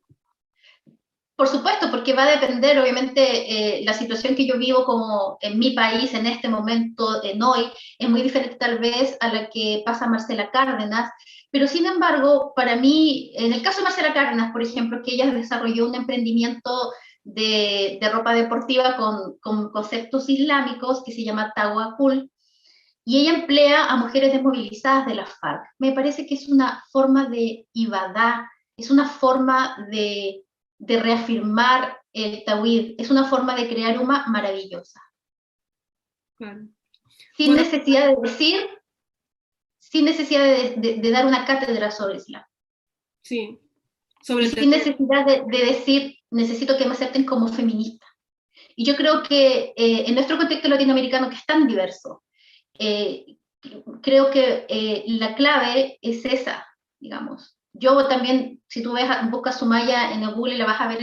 S2: Por supuesto, porque va a depender, obviamente, la situación que yo vivo como en mi país en este momento, en hoy, es muy diferente tal vez a la que pasa Marcela Cárdenas, pero sin embargo, para mí, en el caso de Marcela Cárdenas, por ejemplo, que ella desarrolló un emprendimiento de ropa deportiva con conceptos islámicos que se llama Tawakul, y ella emplea a mujeres desmovilizadas de la FARC. Me parece que es una forma de ibadá, es una forma de reafirmar el tawhid, es una forma de crear uma maravillosa.
S1: Claro.
S2: Sin
S1: Bueno,
S2: necesidad de decir, sin necesidad de dar una cátedra sobre Islam.
S1: sí, sobre
S2: Y
S1: el
S2: sin
S1: terreno.
S2: necesidad de decir, necesito que me acepten como feminista. Y yo creo que en nuestro contexto latinoamericano, que es tan diverso, creo que la clave es esa, digamos. Yo también, si tú buscas Sumaya en el Google, la vas a ver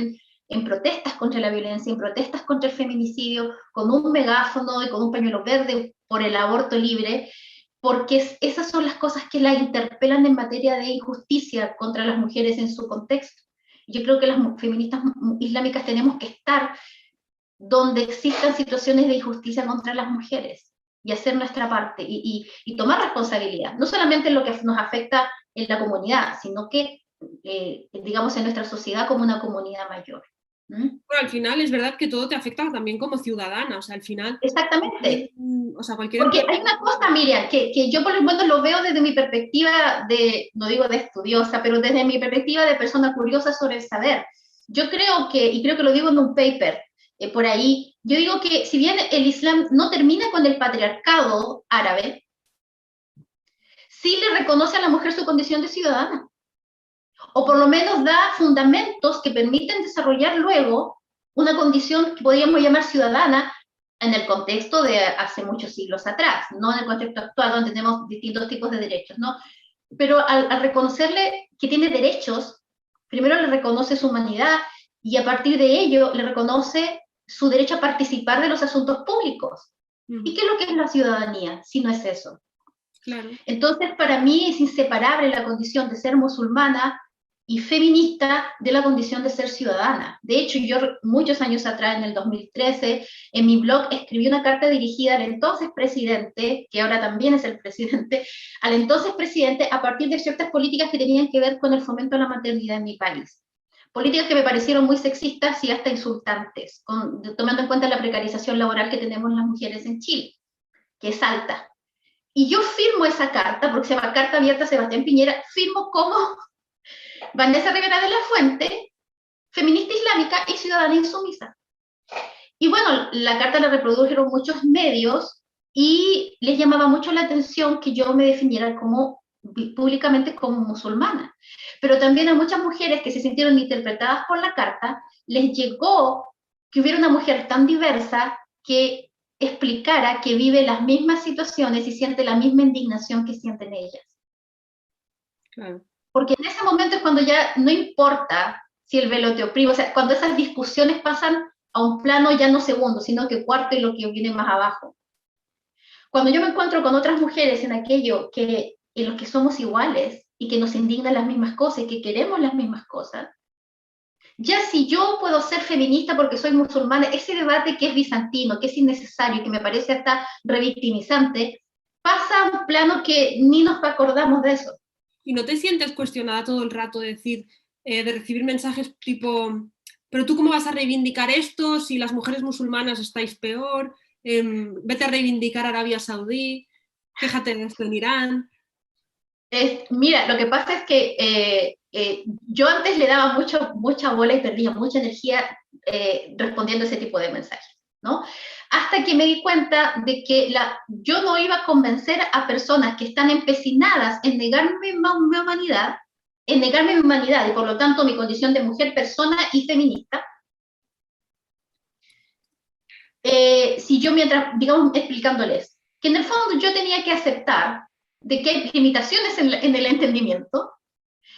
S2: en protestas contra la violencia, en protestas contra el feminicidio, con un megáfono y con un pañuelo verde por el aborto libre, porque esas son las cosas que la interpelan en materia de injusticia contra las mujeres en su contexto. Yo creo que las feministas islámicas tenemos que estar donde existan situaciones de injusticia contra las mujeres y hacer nuestra parte y tomar responsabilidad, no solamente en lo que nos afecta en la comunidad, sino que, digamos, en nuestra sociedad como una comunidad mayor.
S1: Bueno, al final es verdad que todo te afecta también como ciudadana, o sea, al final...
S2: Exactamente.
S1: O sea, cualquier
S2: Porque
S1: empresa...
S2: hay una cosa, Miriam, que yo por lo menos lo veo desde mi perspectiva de, no digo de estudiosa, pero desde mi perspectiva de persona curiosa sobre el saber. Yo creo que, y creo que lo digo en un paper, por ahí, yo digo que si bien el Islam no termina con el patriarcado árabe, sí le reconoce a la mujer su condición de ciudadana, o por lo menos da fundamentos que permiten desarrollar luego una condición que podríamos llamar ciudadana en el contexto de hace muchos siglos atrás, no en el contexto actual donde tenemos distintos tipos de derechos, ¿no? Pero al reconocerle que tiene derechos, primero le reconoce su humanidad y a partir de ello le reconoce su derecho a participar de los asuntos públicos. ¿Y qué es lo que es la ciudadanía, si no es eso?
S1: Claro.
S2: Entonces, para mí es inseparable la condición de ser musulmana y feminista de la condición de ser ciudadana. De hecho, yo muchos años atrás, en el 2013, en mi blog escribí una carta dirigida al entonces presidente, que ahora también es el presidente, al entonces presidente a partir de ciertas políticas que tenían que ver con el fomento a la maternidad en mi país. Políticas que me parecieron muy sexistas y hasta insultantes, tomando en cuenta la precarización laboral que tenemos las mujeres en Chile, que es alta. Y yo firmo esa carta, porque se llama Carta Abierta a Sebastián Piñera, firmo como Vanessa Rivera de la Fuente, feminista islámica y ciudadana insumisa. Y bueno, la carta la reprodujeron muchos medios y les llamaba mucho la atención que yo me definiera como públicamente como musulmana. Pero también a muchas mujeres que se sintieron interpretadas por la carta, les llegó que hubiera una mujer tan diversa que explicara que vive las mismas situaciones y siente la misma indignación que sienten ellas.
S1: Claro.
S2: Porque en ese momento es cuando ya no importa si el velo te oprime, o sea, cuando esas discusiones pasan a un plano ya no segundo, sino que cuarto y lo que viene más abajo. Cuando yo me encuentro con otras mujeres en aquello en lo que somos iguales y que nos indignan las mismas cosas y que queremos las mismas cosas, ya si yo puedo ser feminista porque soy musulmana, ese debate que es bizantino, que es innecesario y que me parece hasta revictimizante, pasa a un plano que ni nos acordamos de eso.
S1: ¿Y no te sientes cuestionada todo el rato de decir, de recibir mensajes tipo, pero tú cómo vas a reivindicar esto si las mujeres musulmanas estáis peor? Vete a reivindicar Arabia Saudí, quéjate de esto en Irán.
S2: Mira, lo que pasa es que yo antes le daba mucha bola y perdía mucha energía respondiendo ese tipo de mensajes, ¿no? Hasta que me di cuenta de que yo no iba a convencer a personas que están empecinadas en negarme mi humanidad, y por lo tanto mi condición de mujer, persona y feminista, si yo mientras, digamos, explicándoles que en el fondo yo tenía que aceptar de que hay limitaciones en el entendimiento,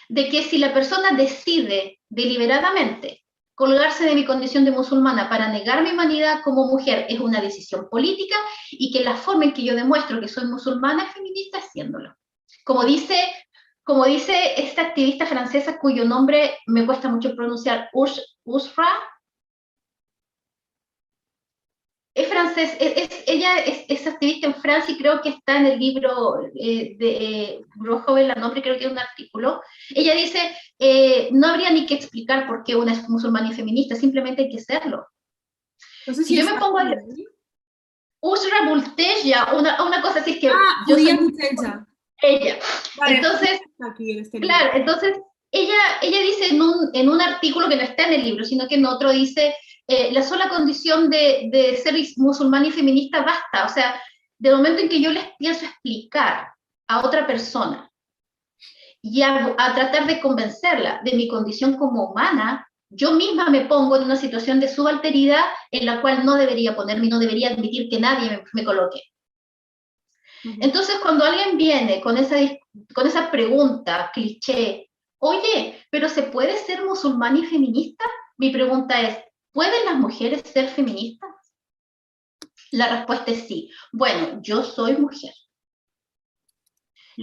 S2: de que si la persona decide deliberadamente colgarse de mi condición de musulmana para negar mi humanidad como mujer es una decisión política y que la forma en que yo demuestro que soy musulmana es feminista haciéndolo. Como dice como dice esta activista francesa cuyo nombre me cuesta mucho pronunciar, Usra, es francés, ella es activista en Francia y creo que está en el libro de Joven la nombre, creo que es un artículo. Ella dice, no habría ni que explicar por qué una es musulmana y feminista, simplemente hay que serlo.
S1: No sé
S2: si yo me pongo a Usra Bulteja, una cosa así, es que yo
S1: Judía
S2: soy
S1: Bulteja.
S2: ella.
S1: Vale,
S2: entonces,
S1: aquí en este
S2: claro,
S1: libro.
S2: entonces ella dice en un artículo que no está en el libro, sino que en otro dice, la sola condición de ser musulmán y feminista basta, o sea, del momento en que yo les pienso explicar a otra persona y a tratar de convencerla de mi condición como humana, yo misma me pongo en una situación de subalteridad en la cual no debería ponerme y no debería admitir que nadie me coloque. Entonces, cuando alguien viene con esa pregunta cliché, oye, ¿pero se puede ser musulmán y feminista? Mi pregunta es, ¿pueden las mujeres ser feministas? La respuesta es sí. Bueno, yo soy mujer.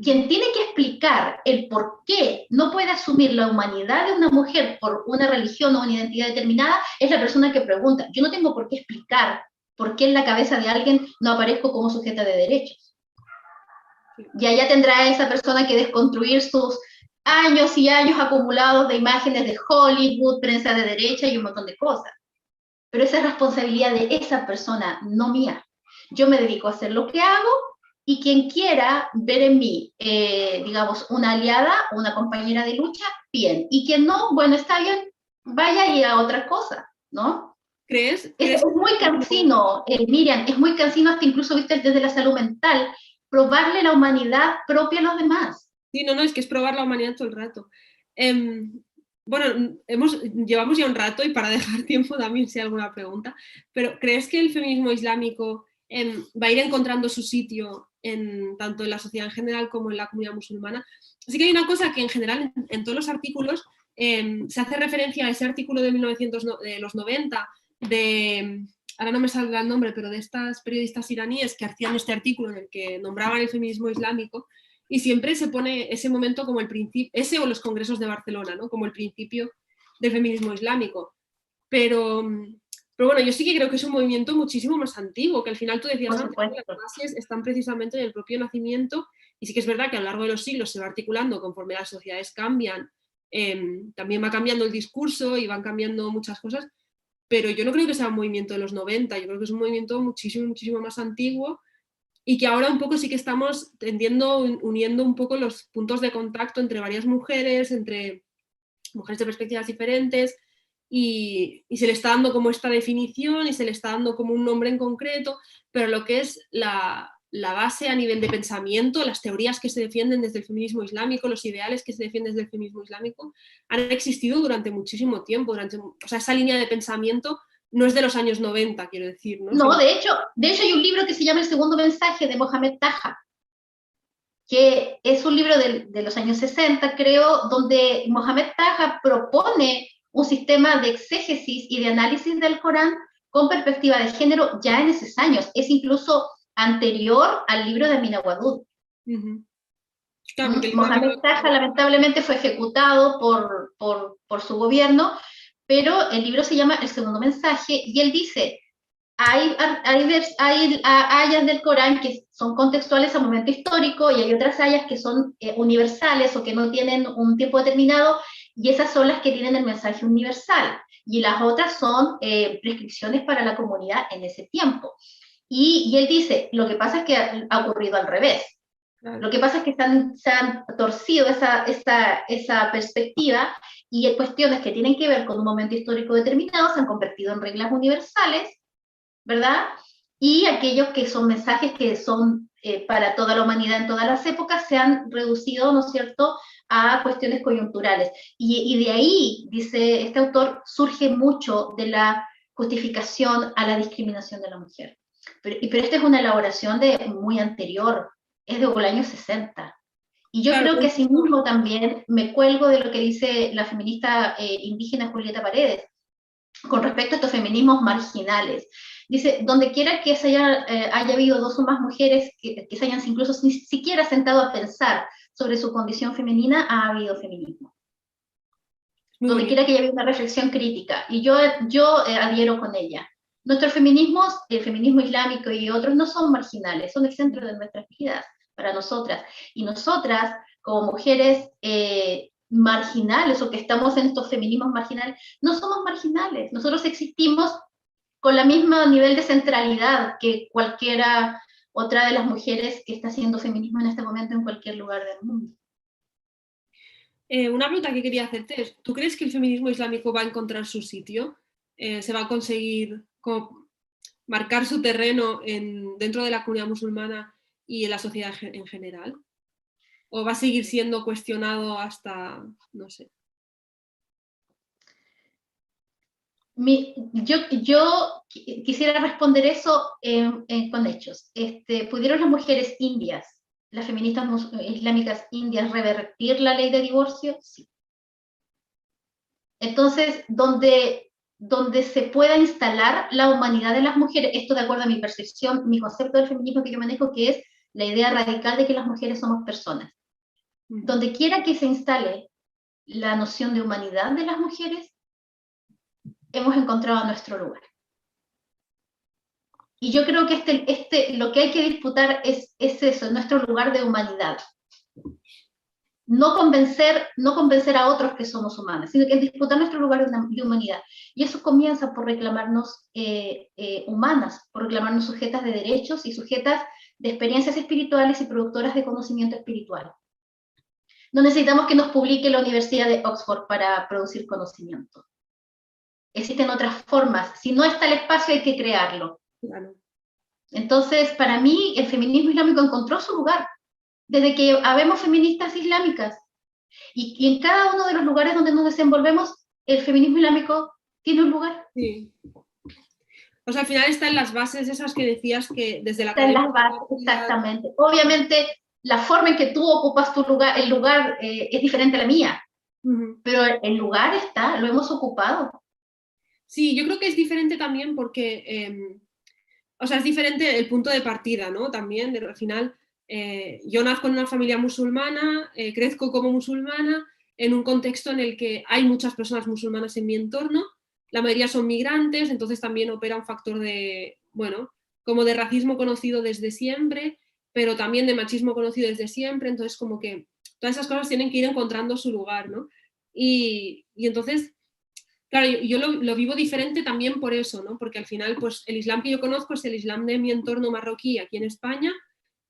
S2: Quien tiene que explicar el por qué no puede asumir la humanidad de una mujer por una religión o una identidad determinada es la persona que pregunta. Yo no tengo por qué explicar por qué en la cabeza de alguien no aparezco como sujeta de derechos. Y allá tendrá esa persona que desconstruir sus años y años acumulados de imágenes de Hollywood, prensa de derecha y un montón de cosas. Pero esa es responsabilidad de esa persona, no mía. Yo me dedico a hacer lo que hago y quien quiera ver en mí, digamos, una aliada, una compañera de lucha, bien. Y quien no, bueno, está bien, vaya y a otra cosa, ¿no?
S1: ¿Crees?
S2: Es muy cansino, Miriam, es muy cansino hasta incluso, viste, desde la salud mental, probarle la humanidad propia a los demás.
S1: Sí, no, es que es probar la humanidad todo el rato. Bueno, llevamos ya un rato y para dejar tiempo también si hay alguna pregunta, pero ¿crees que el feminismo islámico va a ir encontrando su sitio tanto en la sociedad en general como en la comunidad musulmana? Así que hay una cosa que en general en todos los artículos se hace referencia a ese artículo de los 90 ahora no me saldrá el nombre, pero de estas periodistas iraníes que hacían este artículo en el que nombraban el feminismo islámico, y siempre se pone ese momento como el principio, ese o los congresos de Barcelona, ¿no? Como el principio del feminismo islámico. Pero bueno, yo sí que creo que es un movimiento muchísimo más antiguo, que al final tú decías antes, que las bases están precisamente en el propio nacimiento, y sí que es verdad que a lo largo de los siglos se va articulando conforme las sociedades cambian, también va cambiando el discurso y van cambiando muchas cosas, pero yo no creo que sea un movimiento de los 90, yo creo que es un movimiento muchísimo, muchísimo más antiguo, y que ahora un poco sí que estamos uniendo un poco los puntos de contacto entre varias mujeres, entre mujeres de perspectivas diferentes, y se le está dando como esta definición y se le está dando como un nombre en concreto, pero lo que es la base a nivel de pensamiento, las teorías que se defienden desde el feminismo islámico, los ideales que se defienden desde el feminismo islámico, han existido durante muchísimo tiempo, o sea, esa línea de pensamiento no es de los años 90, quiero decir, ¿no?
S2: No, de hecho hay un libro que se llama El segundo mensaje de Mohamed Taha, que es un libro de los años 60, creo, donde Mohamed Taha propone un sistema de exégesis y de análisis del Corán con perspectiva de género ya en esos años. Es incluso anterior al libro de Amina Wadud. Claro, Mohamed Taha lamentablemente fue ejecutado por su gobierno, pero el libro se llama El segundo mensaje y él dice, hay ayas del Corán que son contextuales al momento histórico y hay otras ayas que son universales o que no tienen un tiempo determinado y esas son las que tienen el mensaje universal y las otras son prescripciones para la comunidad en ese tiempo. Y él dice, lo que pasa es que ha ocurrido al revés. Claro. Lo que pasa es que se han torcido esa perspectiva y cuestiones que tienen que ver con un momento histórico determinado se han convertido en reglas universales, ¿verdad? Y aquellos que son mensajes que son para toda la humanidad en todas las épocas se han reducido, ¿no es cierto?, a cuestiones coyunturales. Y de ahí, dice este autor, surge mucho de la justificación a la discriminación de la mujer. Pero esta es una elaboración muy anterior, es de los años 60. Y yo creo que asimismo también me cuelgo de lo que dice la feminista indígena Julieta Paredes con respecto a estos feminismos marginales. Dice, donde quiera que haya habido dos o más mujeres que se hayan incluso ni siquiera sentado a pensar sobre su condición femenina, ha habido feminismo. Donde
S1: bonito.
S2: quiera que haya habido una reflexión crítica, y yo adhiero con ella. Nuestros feminismos, el feminismo islámico y otros, no son marginales, son el centro de nuestras vidas, para nosotras. Y nosotras, como mujeres marginales, o que estamos en estos feminismos marginales, no somos marginales. Nosotros existimos con el mismo nivel de centralidad que cualquiera otra de las mujeres que está haciendo feminismo en este momento en cualquier lugar del mundo.
S1: Una pregunta que quería hacerte es, ¿tú crees que el feminismo islámico va a encontrar su sitio? ¿Se va a conseguir como marcar su terreno dentro de la comunidad musulmana y en la sociedad en general? ¿O va a seguir siendo cuestionado hasta, no sé?
S2: Yo quisiera responder eso con hechos. ¿Pudieron las mujeres indias, las feministas islámicas indias, revertir la ley de divorcio? Sí. Entonces, donde se pueda instalar la humanidad de las mujeres, esto de acuerdo a mi percepción, mi concepto del feminismo que yo manejo, que es la idea radical de que las mujeres somos personas. Donde quiera que se instale la noción de humanidad de las mujeres, hemos encontrado nuestro lugar. Y yo creo que lo que hay que disputar es eso, nuestro lugar de humanidad. No convencer a otros que somos humanas, sino que disputar nuestro lugar de humanidad. Y eso comienza por reclamarnos humanas, por reclamarnos sujetas de derechos y sujetas de experiencias espirituales y productoras de conocimiento espiritual. No necesitamos que nos publique la Universidad de Oxford para producir conocimiento. Existen otras formas. Si no está el espacio, hay que crearlo.
S1: Claro.
S2: Entonces, para mí, el feminismo islámico encontró su lugar, desde que habemos feministas islámicas. Y en cada uno de los lugares donde nos desenvolvemos, el feminismo islámico tiene un lugar.
S1: Sí. O sea, al final están las bases esas que decías que desde la
S2: Está en las bases, exactamente. Obviamente, la forma en que tú ocupas tu lugar, el lugar es diferente a la mía, pero el lugar está, lo hemos ocupado.
S1: Sí, yo creo que es diferente también porque, o sea, es diferente el punto de partida, ¿no? También, al final, yo nazco en una familia musulmana, crezco como musulmana, en un contexto en el que hay muchas personas musulmanas en mi entorno, la mayoría son migrantes, entonces también opera un factor de, bueno, como de racismo conocido desde siempre, pero también de machismo conocido desde siempre, entonces como que todas esas cosas tienen que ir encontrando su lugar, ¿no? Y entonces, claro, yo lo vivo diferente también por eso, ¿no? Porque al final, pues el Islam que yo conozco es el Islam de mi entorno marroquí aquí en España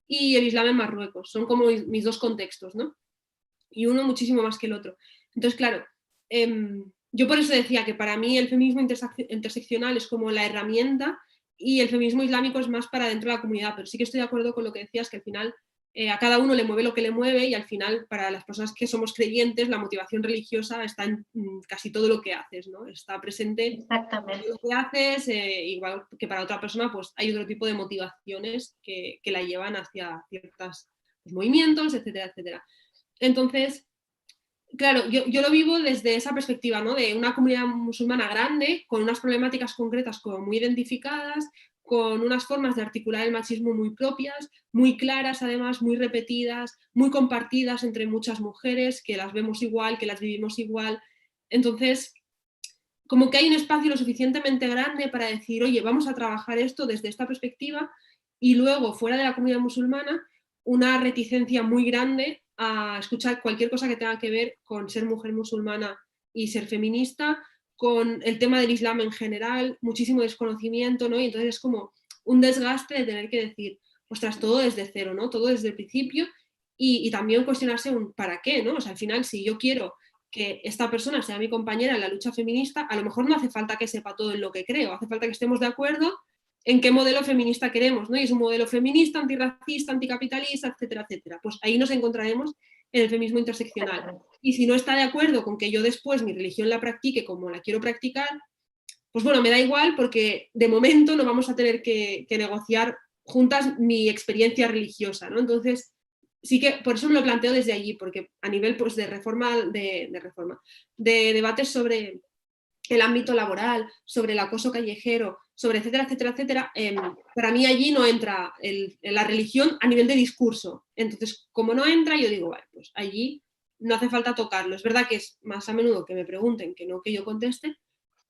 S1: y el Islam en Marruecos. Son como mis dos contextos, ¿no? Y uno muchísimo más que el otro. Entonces, claro, yo por eso decía que para mí el feminismo interseccional es como la herramienta y el feminismo islámico es más para dentro de la comunidad, pero sí que estoy de acuerdo con lo que decías, que al final a cada uno le mueve lo que le mueve y al final para las personas que somos creyentes la motivación religiosa está en casi todo lo que haces, ¿no? Está presente
S2: Exactamente.
S1: en lo que haces, igual que para otra persona pues hay otro tipo de motivaciones que la llevan hacia ciertos movimientos, etcétera, etcétera. Entonces, claro, yo lo vivo desde esa perspectiva, ¿no? De una comunidad musulmana grande, con unas problemáticas concretas como muy identificadas, con unas formas de articular el machismo muy propias, muy claras además, muy repetidas, muy compartidas entre muchas mujeres, que las vemos igual, que las vivimos igual. Entonces, como que hay un espacio lo suficientemente grande para decir, oye, vamos a trabajar esto desde esta perspectiva, y luego, fuera de la comunidad musulmana, una reticencia muy grande a escuchar cualquier cosa que tenga que ver con ser mujer musulmana y ser feminista, con el tema del Islam en general, muchísimo desconocimiento, ¿no? Y entonces es como un desgaste de tener que decir, ostras, todo desde cero, ¿no? Todo desde el principio y también cuestionarse un para qué, ¿no? O sea, al final, si yo quiero que esta persona sea mi compañera en la lucha feminista, a lo mejor no hace falta que sepa todo en lo que creo, hace falta que estemos de acuerdo en qué modelo feminista queremos, ¿no? Y es un modelo feminista, antirracista, anticapitalista, etcétera, etcétera. Pues ahí nos encontraremos en el feminismo interseccional. Y si no está de acuerdo con que yo después mi religión la practique como la quiero practicar, pues bueno, me da igual porque de momento no vamos a tener que negociar juntas mi experiencia religiosa, ¿no? Entonces, sí que por eso me lo planteo desde allí, porque a nivel pues, de reforma, de debates sobre el ámbito laboral, sobre el acoso callejero, sobre etcétera, etcétera, etcétera, para mí allí no entra la religión a nivel de discurso. Entonces, como no entra, yo digo, vale, pues allí no hace falta tocarlo. Es verdad que es más a menudo que me pregunten que no que yo conteste,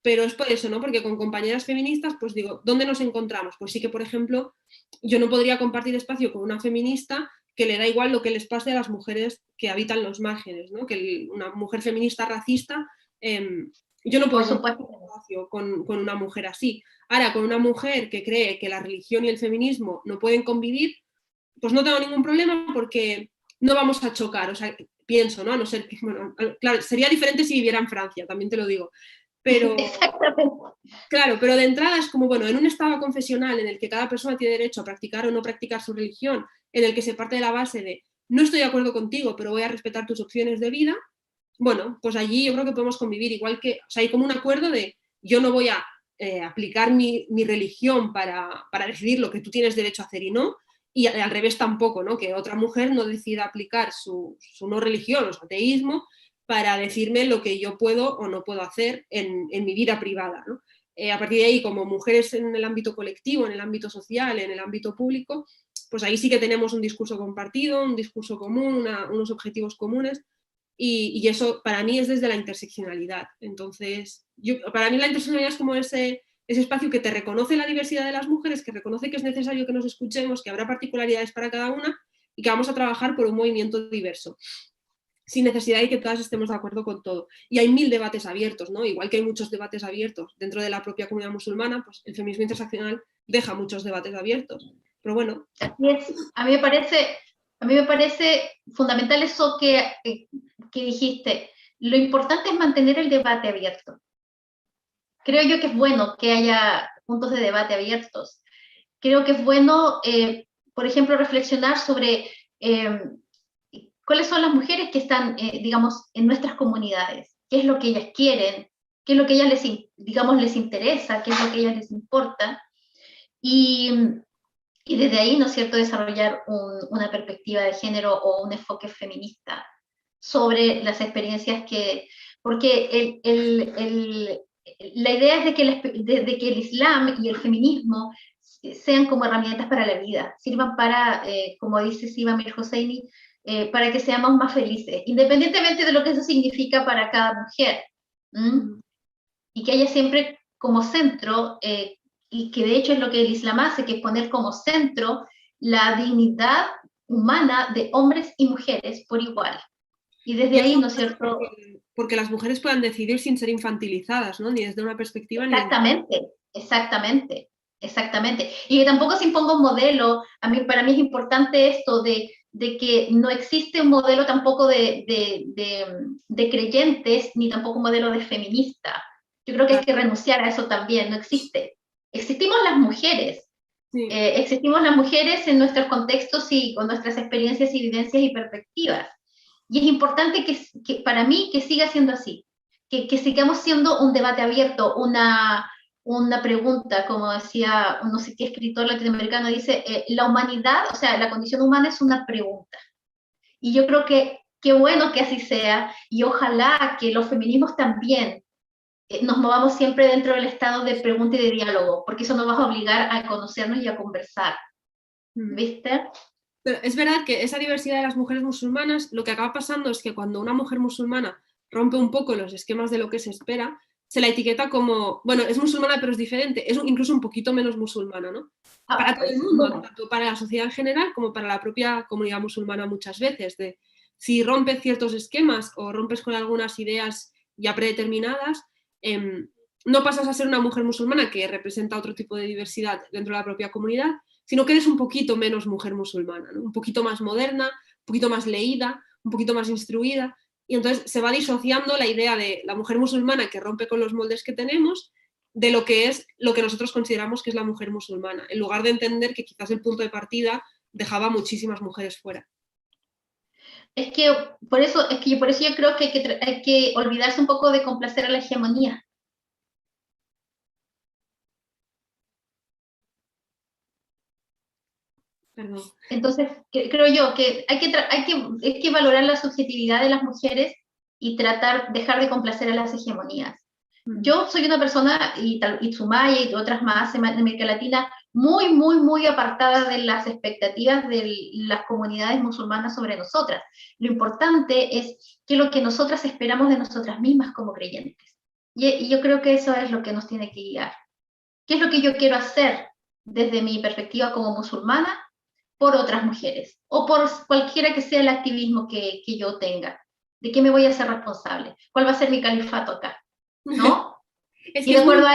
S1: pero es por eso, ¿no? Porque con compañeras feministas, pues digo, ¿dónde nos encontramos? Pues sí que, por ejemplo, yo no podría compartir espacio con una feminista que le da igual lo que les pase a las mujeres que habitan los márgenes, ¿no? Que una mujer feminista racista, yo no
S2: Por
S1: puedo compartir
S2: supuesto.
S1: espacio con una mujer así. Ahora, con una mujer que cree que la religión y el feminismo no pueden convivir, pues no tengo ningún problema porque no vamos a chocar, o sea, pienso, ¿no? A no ser que, bueno, claro, sería diferente si viviera en Francia, también te lo digo, pero
S2: Exactamente.
S1: claro, pero de entrada es como, bueno, en un estado confesional en el que cada persona tiene derecho a practicar o no practicar su religión, en el que se parte de la base de no estoy de acuerdo contigo, pero voy a respetar tus opciones de vida, bueno, pues allí yo creo que podemos convivir, igual que, o sea, hay como un acuerdo de yo no voy a aplicar mi religión para decidir lo que tú tienes derecho a hacer y no, y al revés tampoco, ¿no? Que otra mujer no decida aplicar su no religión o su ateísmo para decirme lo que yo puedo o no puedo hacer en mi vida privada, ¿no? A partir de ahí, como mujeres en el ámbito colectivo, en el ámbito social, en el ámbito público, pues ahí sí que tenemos un discurso compartido, un discurso común, unos objetivos comunes, y eso para mí es desde la interseccionalidad. Entonces, para mí la interseccionalidad es como ese espacio que te reconoce la diversidad de las mujeres, que reconoce que es necesario que nos escuchemos, que habrá particularidades para cada una y que vamos a trabajar por un movimiento diverso, sin necesidad de que todas estemos de acuerdo con todo. Y hay 1000 debates abiertos, ¿no? Igual que hay muchos debates abiertos dentro de la propia comunidad musulmana, pues el feminismo interseccional deja muchos debates abiertos. Pero bueno.
S2: Así es. A mí me parece fundamental eso que dijiste. Lo importante es mantener el debate abierto. Creo yo que es bueno que haya puntos de debate abiertos. Creo que es bueno, por ejemplo, reflexionar sobre cuáles son las mujeres que están, digamos, en nuestras comunidades, qué es lo que ellas quieren, qué es lo que ellas les interesa, qué es lo que ellas les importa, y desde ahí, ¿no es cierto?, desarrollar una perspectiva de género o un enfoque feminista sobre las experiencias porque la idea es de que el Islam y el feminismo sean como herramientas para la vida, sirvan para, como dice Siva Mir Hosseini, para que seamos más felices, independientemente de lo que eso significa para cada mujer. Y que haya siempre como centro, y que de hecho es lo que el Islam hace, que es poner como centro la dignidad humana de hombres y mujeres por igual. Y desde ahí, ¿no es cierto?
S1: Porque las mujeres puedan decidir sin ser infantilizadas, ¿no? Ni desde una perspectiva
S2: Exactamente. Y que tampoco se imponga un modelo. Para mí es importante esto de que no existe un modelo tampoco de creyentes, ni tampoco un modelo de feminista. Yo creo que hay que renunciar a eso también, no existe. Existimos las mujeres. Sí. Existimos las mujeres en nuestros contextos y con nuestras experiencias y vivencias y perspectivas. Y es importante que para mí que siga siendo así, que sigamos siendo un debate abierto, una pregunta, como decía no sé qué escritor latinoamericano, dice, la humanidad, o sea, la condición humana es una pregunta. Y yo creo que qué bueno que así sea, y ojalá que los feminismos también nos movamos siempre dentro del estado de pregunta y de diálogo, porque eso nos va a obligar a conocernos y a conversar. ¿Viste?
S1: Pero es verdad que esa diversidad de las mujeres musulmanas, lo que acaba pasando es que cuando una mujer musulmana rompe un poco los esquemas de lo que se espera, se la etiqueta como, bueno, es musulmana pero es diferente, es incluso un poquito menos musulmana, ¿no? Para todo el mundo, tanto para la sociedad en general como para la propia comunidad musulmana muchas veces, de si rompes ciertos esquemas o rompes con algunas ideas ya predeterminadas, no pasas a ser una mujer musulmana que representa otro tipo de diversidad dentro de la propia comunidad, sino que eres un poquito menos mujer musulmana, ¿no? Un poquito más moderna, un poquito más leída, un poquito más instruida, y entonces se va disociando la idea de la mujer musulmana que rompe con los moldes que tenemos de lo que es lo que nosotros consideramos que es la mujer musulmana, en lugar de entender que quizás el punto de partida dejaba muchísimas mujeres fuera.
S2: Es que por eso yo creo que hay que olvidarse un poco de complacer a la hegemonía.
S1: Perdón.
S2: Entonces, creo yo que hay que valorar la subjetividad de las mujeres y dejar de complacer a las hegemonías. Yo soy una persona, y Sumaya y otras más en América Latina, muy, muy, muy apartada de las expectativas de las comunidades musulmanas sobre nosotras. Lo importante es que lo que nosotras esperamos de nosotras mismas como creyentes. Y yo creo que eso es lo que nos tiene que guiar. ¿Qué es lo que yo quiero hacer desde mi perspectiva como musulmana por otras mujeres? O por cualquiera que sea el activismo que yo tenga. ¿De qué me voy a hacer responsable? ¿Cuál va a ser mi califato acá? ¿No? Y de acuerdo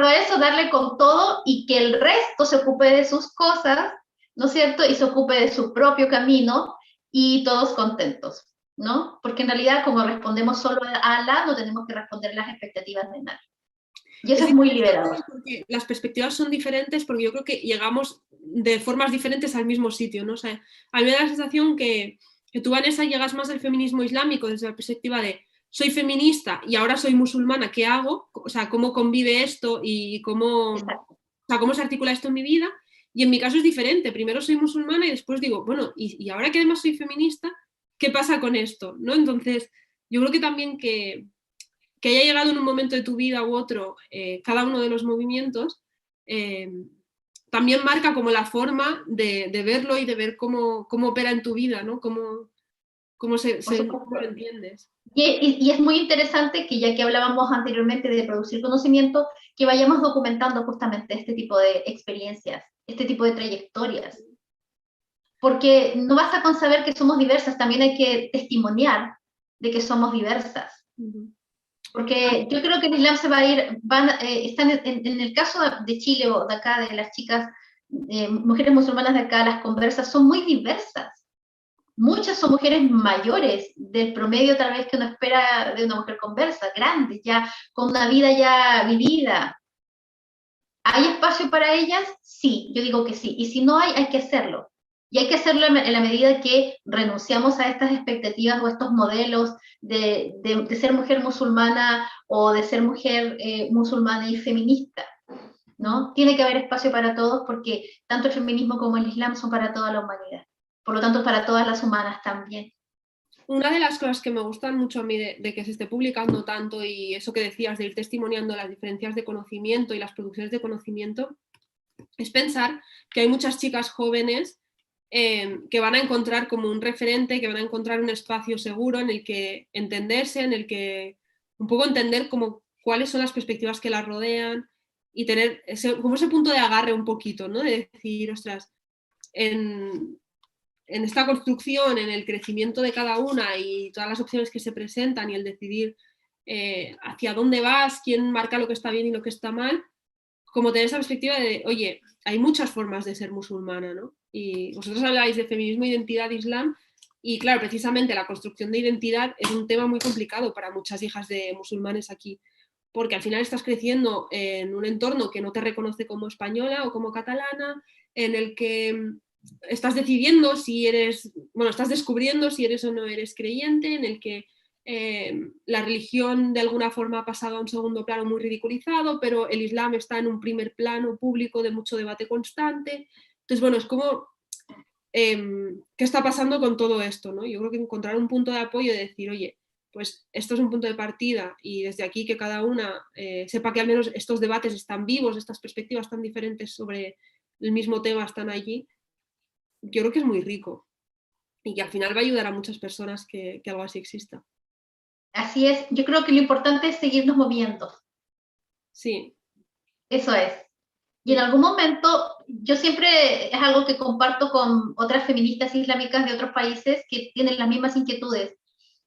S2: a eso, darle con todo y que el resto se ocupe de sus cosas, ¿no es cierto? Y se ocupe de su propio camino y todos contentos, ¿no? Porque en realidad, como respondemos solo a Allah, no tenemos que responder las expectativas de nadie. Y eso es muy liberador.
S1: Porque las perspectivas son diferentes, porque yo creo que llegamos de formas diferentes al mismo sitio, ¿no? O sea, a mí me da la sensación que tú, Vanessa, llegas más al feminismo islámico desde la perspectiva de soy feminista y ahora soy musulmana, ¿qué hago? O sea, ¿cómo convive esto y cómo se articula esto en mi vida? Y en mi caso es diferente. Primero soy musulmana y después digo, bueno, y ahora que además soy feminista, ¿qué pasa con esto? ¿No? Entonces, yo creo que también que haya llegado en un momento de tu vida u otro cada uno de los movimientos, también marca como la forma de verlo y de ver cómo opera en tu vida, ¿no? Cómo lo entiendes.
S2: Y es muy interesante que, ya que hablábamos anteriormente de producir conocimiento, que vayamos documentando justamente este tipo de experiencias, este tipo de trayectorias. Porque no basta con saber que somos diversas, también hay que testimoniar de que somos diversas. Porque yo creo que el Islam se va a ir, están en el caso de Chile o de acá, de las chicas, mujeres musulmanas de acá, las conversas son muy diversas. Muchas son mujeres mayores, del promedio tal vez que uno espera de una mujer conversa, grandes, ya con una vida ya vivida. ¿Hay espacio para ellas? Sí, yo digo que sí. Y si no hay, hay que hacerlo. Y hay que hacerlo en la medida que renunciamos a estas expectativas o estos modelos de ser mujer musulmana o de ser mujer musulmana y feminista, ¿no? Tiene que haber espacio para todos, porque tanto el feminismo como el Islam son para toda la humanidad. Por lo tanto, para todas las humanas también.
S1: Una de las cosas que me gustan mucho a mí de que se esté publicando tanto, y eso que decías de ir testimoniando las diferencias de conocimiento y las producciones de conocimiento, es pensar que hay muchas chicas jóvenes que van a encontrar como un referente, que van a encontrar un espacio seguro en el que entenderse, en el que un poco entender como cuáles son las perspectivas que las rodean y tener como ese punto de agarre un poquito, ¿no? De decir, ostras, en esta construcción, en el crecimiento de cada una y todas las opciones que se presentan y el decidir hacia dónde vas, quién marca lo que está bien y lo que está mal, como tener esa perspectiva de, oye, hay muchas formas de ser musulmana, ¿no? Y vosotros habláis de feminismo, identidad, islam, y claro, precisamente la construcción de identidad es un tema muy complicado para muchas hijas de musulmanes aquí, porque al final estás creciendo en un entorno que no te reconoce como española o como catalana, en el que estás decidiendo si eres, bueno, estás descubriendo si eres o no eres creyente, en el que la religión de alguna forma ha pasado a un segundo plano muy ridiculizado, pero el Islam está en un primer plano público de mucho debate constante. Entonces, bueno, es como, ¿qué está pasando con todo esto? ¿No? Yo creo que encontrar un punto de apoyo y decir, oye, pues esto es un punto de partida y desde aquí que cada una sepa que al menos estos debates están vivos, estas perspectivas tan diferentes sobre el mismo tema están allí, yo creo que es muy rico y que al final va a ayudar a muchas personas que algo así exista.
S2: Así es, yo creo que lo importante es seguirnos moviendo.
S1: Sí.
S2: Eso es. Y en algún momento, yo siempre es algo que comparto con otras feministas islámicas de otros países que tienen las mismas inquietudes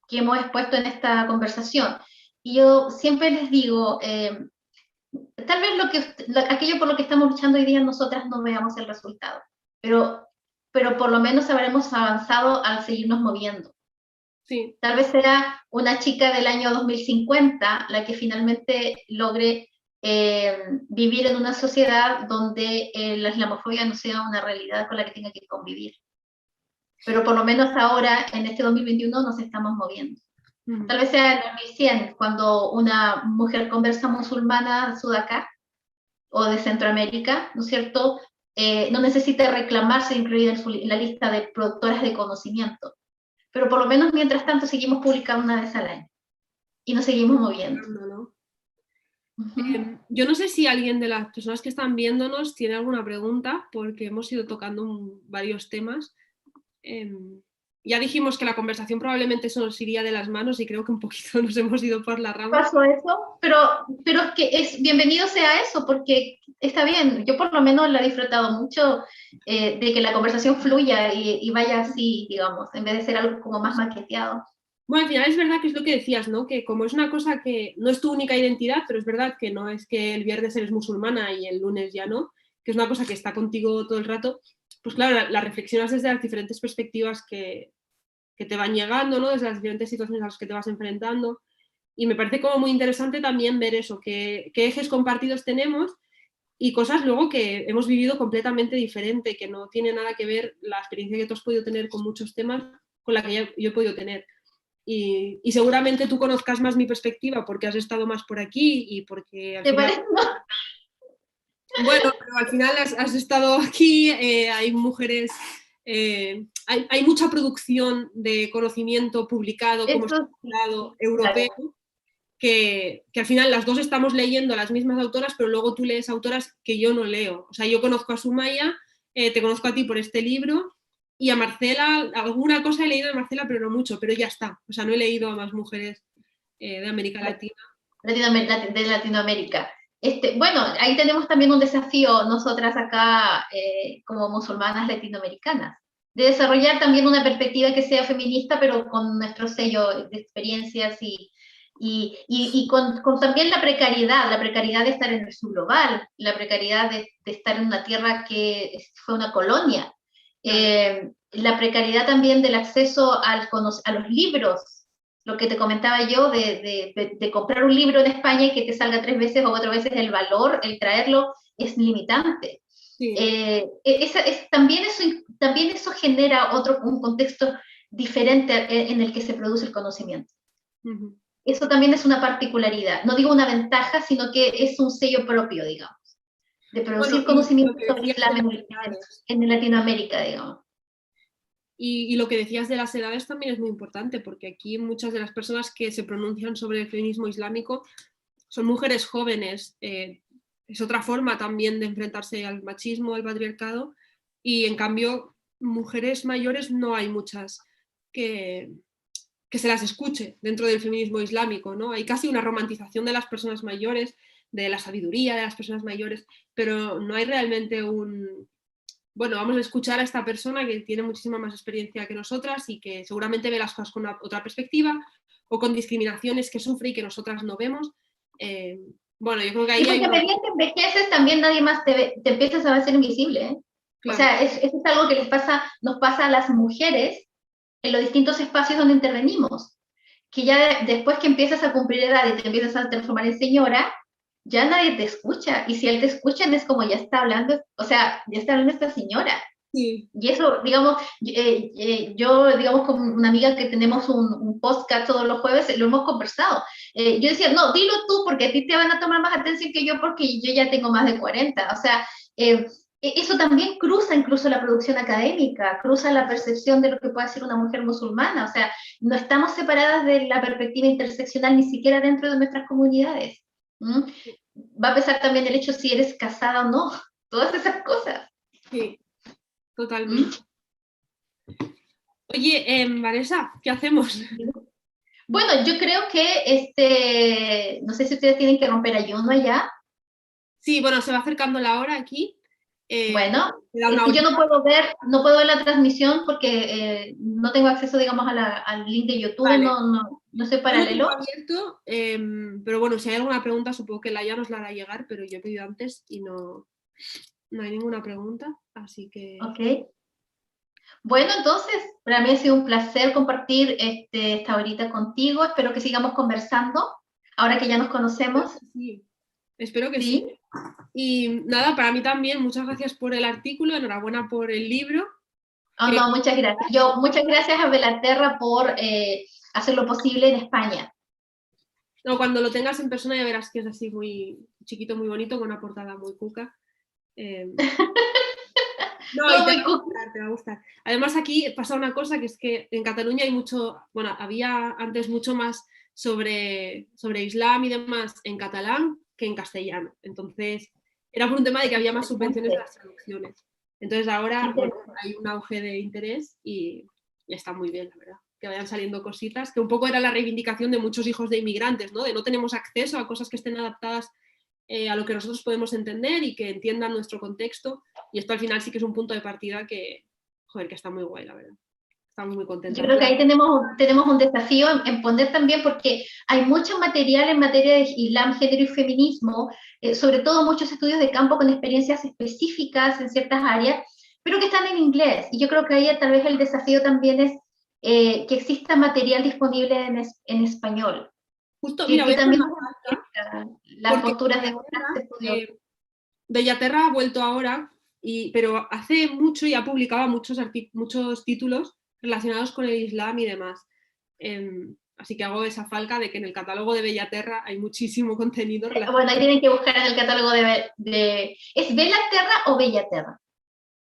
S2: que hemos expuesto en esta conversación. Y yo siempre les digo, tal vez aquello por lo que estamos luchando hoy día nosotras no veamos el resultado, pero por lo menos habremos avanzado al seguirnos moviendo.
S1: Sí.
S2: Tal vez sea una chica del año 2050 la que finalmente logre vivir en una sociedad donde la islamofobia no sea una realidad con la que tenga que convivir. Pero por lo menos ahora, en este 2021, nos estamos moviendo. Tal vez sea en 2100, cuando una mujer conversa musulmana sudaca o de Centroamérica, ¿no es cierto?, no necesita reclamarse incluida en la lista de productoras de conocimiento. Pero por lo menos mientras tanto seguimos publicando una vez al año. y nos seguimos moviendo.
S1: ¿no?
S2: Uh-huh.
S1: Yo no sé si alguien de las personas que están viéndonos tiene alguna pregunta, porque hemos ido tocando varios temas. Ya dijimos que la conversación probablemente se nos iría de las manos y creo que un poquito nos hemos ido por la rama.
S2: Pasó eso, pero es que bienvenido sea eso, porque está bien, yo por lo menos la he disfrutado mucho de que la conversación fluya y vaya así, digamos, en vez de ser algo como más maqueteado.
S1: Bueno, al final es verdad que es lo que decías, ¿no? Que como es una cosa que no es tu única identidad, pero es verdad que no es que el viernes eres musulmana y el lunes ya no, que es una cosa que está contigo todo el rato, pues claro, la reflexionas desde las diferentes perspectivas que te van llegando, ¿no? Desde las diferentes situaciones a las que te vas enfrentando. Y me parece como muy interesante también ver eso, qué ejes compartidos tenemos y cosas luego que hemos vivido completamente diferente, que no tiene nada que ver la experiencia que tú has podido tener con muchos temas con la que yo he podido tener. Y seguramente tú conozcas más mi perspectiva porque has estado más por aquí y porque al
S2: ¿Te
S1: final...
S2: parece?
S1: Bueno, pero al final has estado aquí, hay mujeres, hay mucha producción de conocimiento publicado, como
S2: Eso,
S1: publicado, europeo, que al final las dos estamos leyendo las mismas autoras, pero luego tú lees autoras que yo no leo. O sea, yo conozco a Sumaya, te conozco a ti por este libro, y a Marcela, alguna cosa he leído de Marcela, pero no mucho, pero ya está. O sea, no he leído a más mujeres de América Latina.
S2: de Latinoamérica. Bueno, ahí tenemos también un desafío nosotras acá como musulmanas latinoamericanas, de desarrollar también una perspectiva que sea feminista, pero con nuestro sello de experiencias y con también la precariedad de estar en el sur global, la precariedad de estar en una tierra que fue una colonia, la precariedad también del acceso a los libros, lo que te comentaba yo de comprar un libro en España y que te salga 3 veces o 4 veces el valor, el traerlo, es limitante.
S1: Sí.
S2: También eso genera un contexto diferente en el que se produce el conocimiento.
S1: Uh-huh.
S2: Eso también es una particularidad, no digo una ventaja, sino que es un sello propio, digamos, de producir conocimiento en Latinoamérica, digamos.
S1: Y lo que decías de las edades también es muy importante, porque aquí muchas de las personas que se pronuncian sobre el feminismo islámico son mujeres jóvenes. Es otra forma también de enfrentarse al machismo, al patriarcado, y en cambio mujeres mayores no hay muchas que se las escuche dentro del feminismo islámico, ¿no? Hay casi una romantización de las personas mayores, de la sabiduría de las personas mayores, pero no hay realmente bueno, vamos a escuchar a esta persona que tiene muchísima más experiencia que nosotras y que seguramente ve las cosas con otra perspectiva o con discriminaciones que sufre y que nosotras no vemos. Bueno, yo creo que ahí hay...
S2: Porque a medida que envejeces también nadie más te empiezas a ser invisible, ¿eh? Claro. O sea, eso es algo que nos pasa a las mujeres en los distintos espacios donde intervenimos, que ya después que empiezas a cumplir edad y te empiezas a transformar en señora, ya nadie te escucha, y si él te escucha es como ya está hablando, o sea, ya está hablando esta señora. Sí. Y eso, digamos, yo, digamos, con una amiga que tenemos un podcast todos los jueves, lo hemos conversado. Yo decía, no, dilo tú, porque a ti te van a tomar más atención que yo, porque yo ya tengo más de 40. O sea, eso también cruza incluso la producción académica, cruza la percepción de lo que puede ser una mujer musulmana. O sea, no estamos separadas de la perspectiva interseccional ni siquiera dentro de nuestras comunidades. ¿Mm? Va a pesar también el hecho si eres casada o no, todas esas cosas.
S1: Sí, totalmente. Oye, Vanessa, ¿qué hacemos?
S2: Bueno, yo creo que no sé si ustedes tienen que romper ayuno allá.
S1: Sí, bueno, se va acercando la hora aquí.
S2: Bueno, yo no puedo ver la transmisión porque no tengo acceso, digamos, al link de YouTube, vale. No sé paralelo.
S1: Yo abierto, pero bueno, si hay alguna pregunta, supongo que Laia nos la hará llegar, pero yo he pedido antes y no hay ninguna pregunta, así que...
S2: Ok. Bueno, entonces, para mí ha sido un placer compartir esta horita contigo. Espero que sigamos conversando, ahora que ya nos conocemos.
S1: Sí, espero que sí. Y nada, para mí también, muchas gracias por el artículo, enhorabuena por el libro.
S2: Oh, no, muchas gracias. Muchas gracias a Belaterra por hacer lo posible en España.
S1: No, cuando lo tengas en persona ya verás que es así muy chiquito, muy bonito, con una portada muy cuca. No, y te va a gustar. Además aquí pasa una cosa que es que en Cataluña hay mucho, bueno, había antes mucho más sobre Islam y demás en catalán que en castellano. Entonces, era por un tema de que había más subvenciones de las traducciones. Entonces ahora bueno, hay un auge de interés y está muy bien, la verdad, que vayan saliendo cositas, que un poco era la reivindicación de muchos hijos de inmigrantes, ¿no? De no tenemos acceso a cosas que estén adaptadas a lo que nosotros podemos entender y que entiendan nuestro contexto, y esto al final sí que es un punto de partida que, joder, que está muy guay, la verdad. Estamos muy contentos.
S2: Yo creo que ahí tenemos un desafío en poner también, porque hay mucho material en materia de Islam, género y feminismo, sobre todo muchos estudios de campo con experiencias específicas en ciertas áreas, pero que están en inglés. Y yo creo que ahí tal vez el desafío también es que exista material disponible en español.
S1: Justo, mira,
S2: que también las
S1: porque
S2: posturas de otras estudios.
S1: Bellaterra ha vuelto ahora, pero hace mucho ya publicaba muchos títulos relacionados con el Islam y demás. Así que hago esa falca de que en el catálogo de Bellaterra hay muchísimo contenido relacionado.
S2: Bueno, ahí tienen que buscar en el catálogo de... ¿Es Bellaterra o Bellaterra?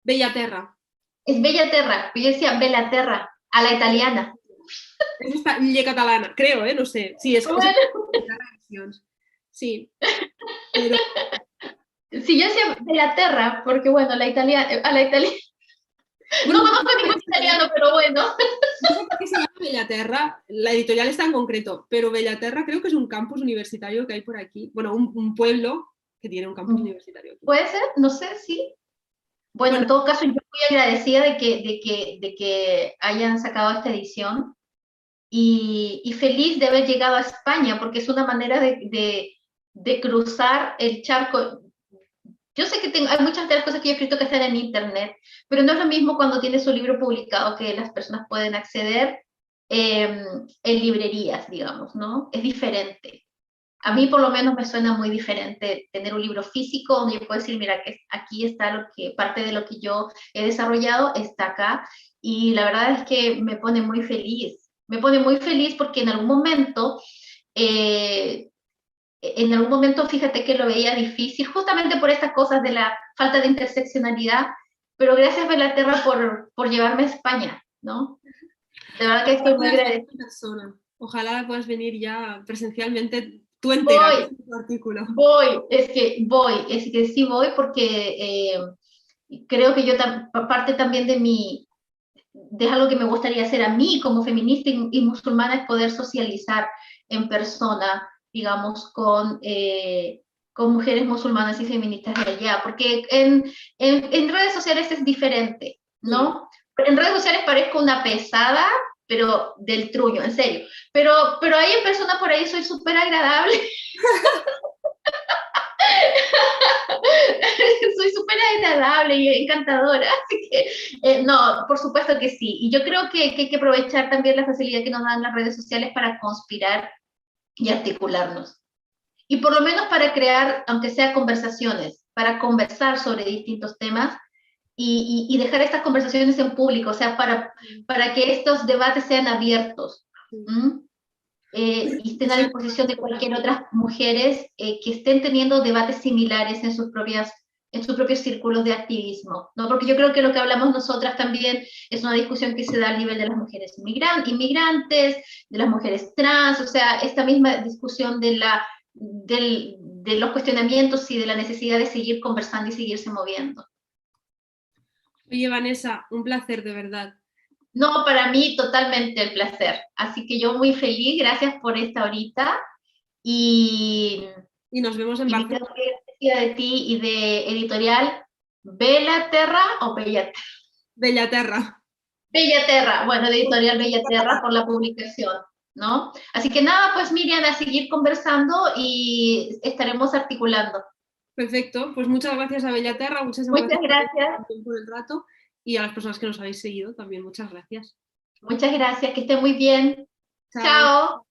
S1: Bellaterra.
S2: Es Bellaterra, yo decía Bellaterra, a la italiana.
S1: Es esta lle catalana, creo, no sé. Sí, es
S2: bueno.
S1: Sí. Pero...
S2: Sí, yo decía Bellaterra, porque bueno, a la italiana... Bueno, no conozco ningún italiano, pero bueno.
S1: No sé por qué se llama Bellaterra, la editorial está en concreto, pero Bellaterra creo que es un campus universitario que hay por aquí. Bueno, un pueblo que tiene un campus universitario aquí.
S2: ¿Puede ser? No sé, sí. Bueno, en todo caso, yo muy agradecida de que hayan sacado esta edición y feliz de haber llegado a España, porque es una manera de cruzar el charco. Yo sé que hay muchas de las cosas que yo he escrito que están en internet, pero no es lo mismo cuando tienes un libro publicado que las personas pueden acceder en librerías, digamos, ¿no? Es diferente. A mí por lo menos me suena muy diferente tener un libro físico donde yo puedo decir, mira, que aquí está parte de lo que yo he desarrollado, está acá, y la verdad es que me pone muy feliz. Me pone muy feliz porque en algún momento, fíjate que lo veía difícil, justamente por estas cosas de la falta de interseccionalidad, pero gracias Bellaterra por llevarme a España, ¿no? De verdad que estoy muy agradecida.
S1: Ojalá puedas venir ya presencialmente tú entera.
S2: Es que sí voy porque creo que yo parte también de algo que me gustaría hacer a mí como feminista y musulmana es poder socializar en persona, digamos, con mujeres musulmanas y feministas de allá, porque en redes sociales es diferente, ¿no? Sí. En redes sociales parezco una pesada, pero del truño, en serio. Pero ahí en persona por ahí soy súper agradable. Soy súper agradable y encantadora, así que no, por supuesto que sí. Y yo creo que hay que aprovechar también la facilidad que nos dan las redes sociales para conspirar y articularnos. Y por lo menos para crear, aunque sea conversaciones, para conversar sobre distintos temas y dejar estas conversaciones en público, o sea, para que estos debates sean abiertos. Y estén a disposición de cualquier otras mujeres que estén teniendo debates similares en sus propios círculos de activismo, ¿no? Porque yo creo que lo que hablamos nosotras también es una discusión que se da al nivel de las mujeres inmigrantes, de las mujeres trans, o sea, esta misma discusión de los cuestionamientos y de la necesidad de seguir conversando y seguirse moviendo.
S1: Oye, Vanessa, un placer, de verdad.
S2: No, para mí totalmente el placer. Así que yo muy feliz, gracias por esta horita. Y
S1: nos vemos en Barcelona.
S2: Muy agradecida de ti y de editorial Bellaterra o Bellaterra.
S1: Bellaterra.
S2: Bellaterra, bueno, de editorial Bellaterra por la publicación, ¿no? Así que nada, pues Miriam, a seguir conversando y estaremos articulando.
S1: Perfecto, pues muchas gracias a Bellaterra, muchas
S2: gracias
S1: por el rato. Y a las personas que nos habéis seguido también, muchas gracias.
S2: Muchas gracias, que estén muy bien. Chao.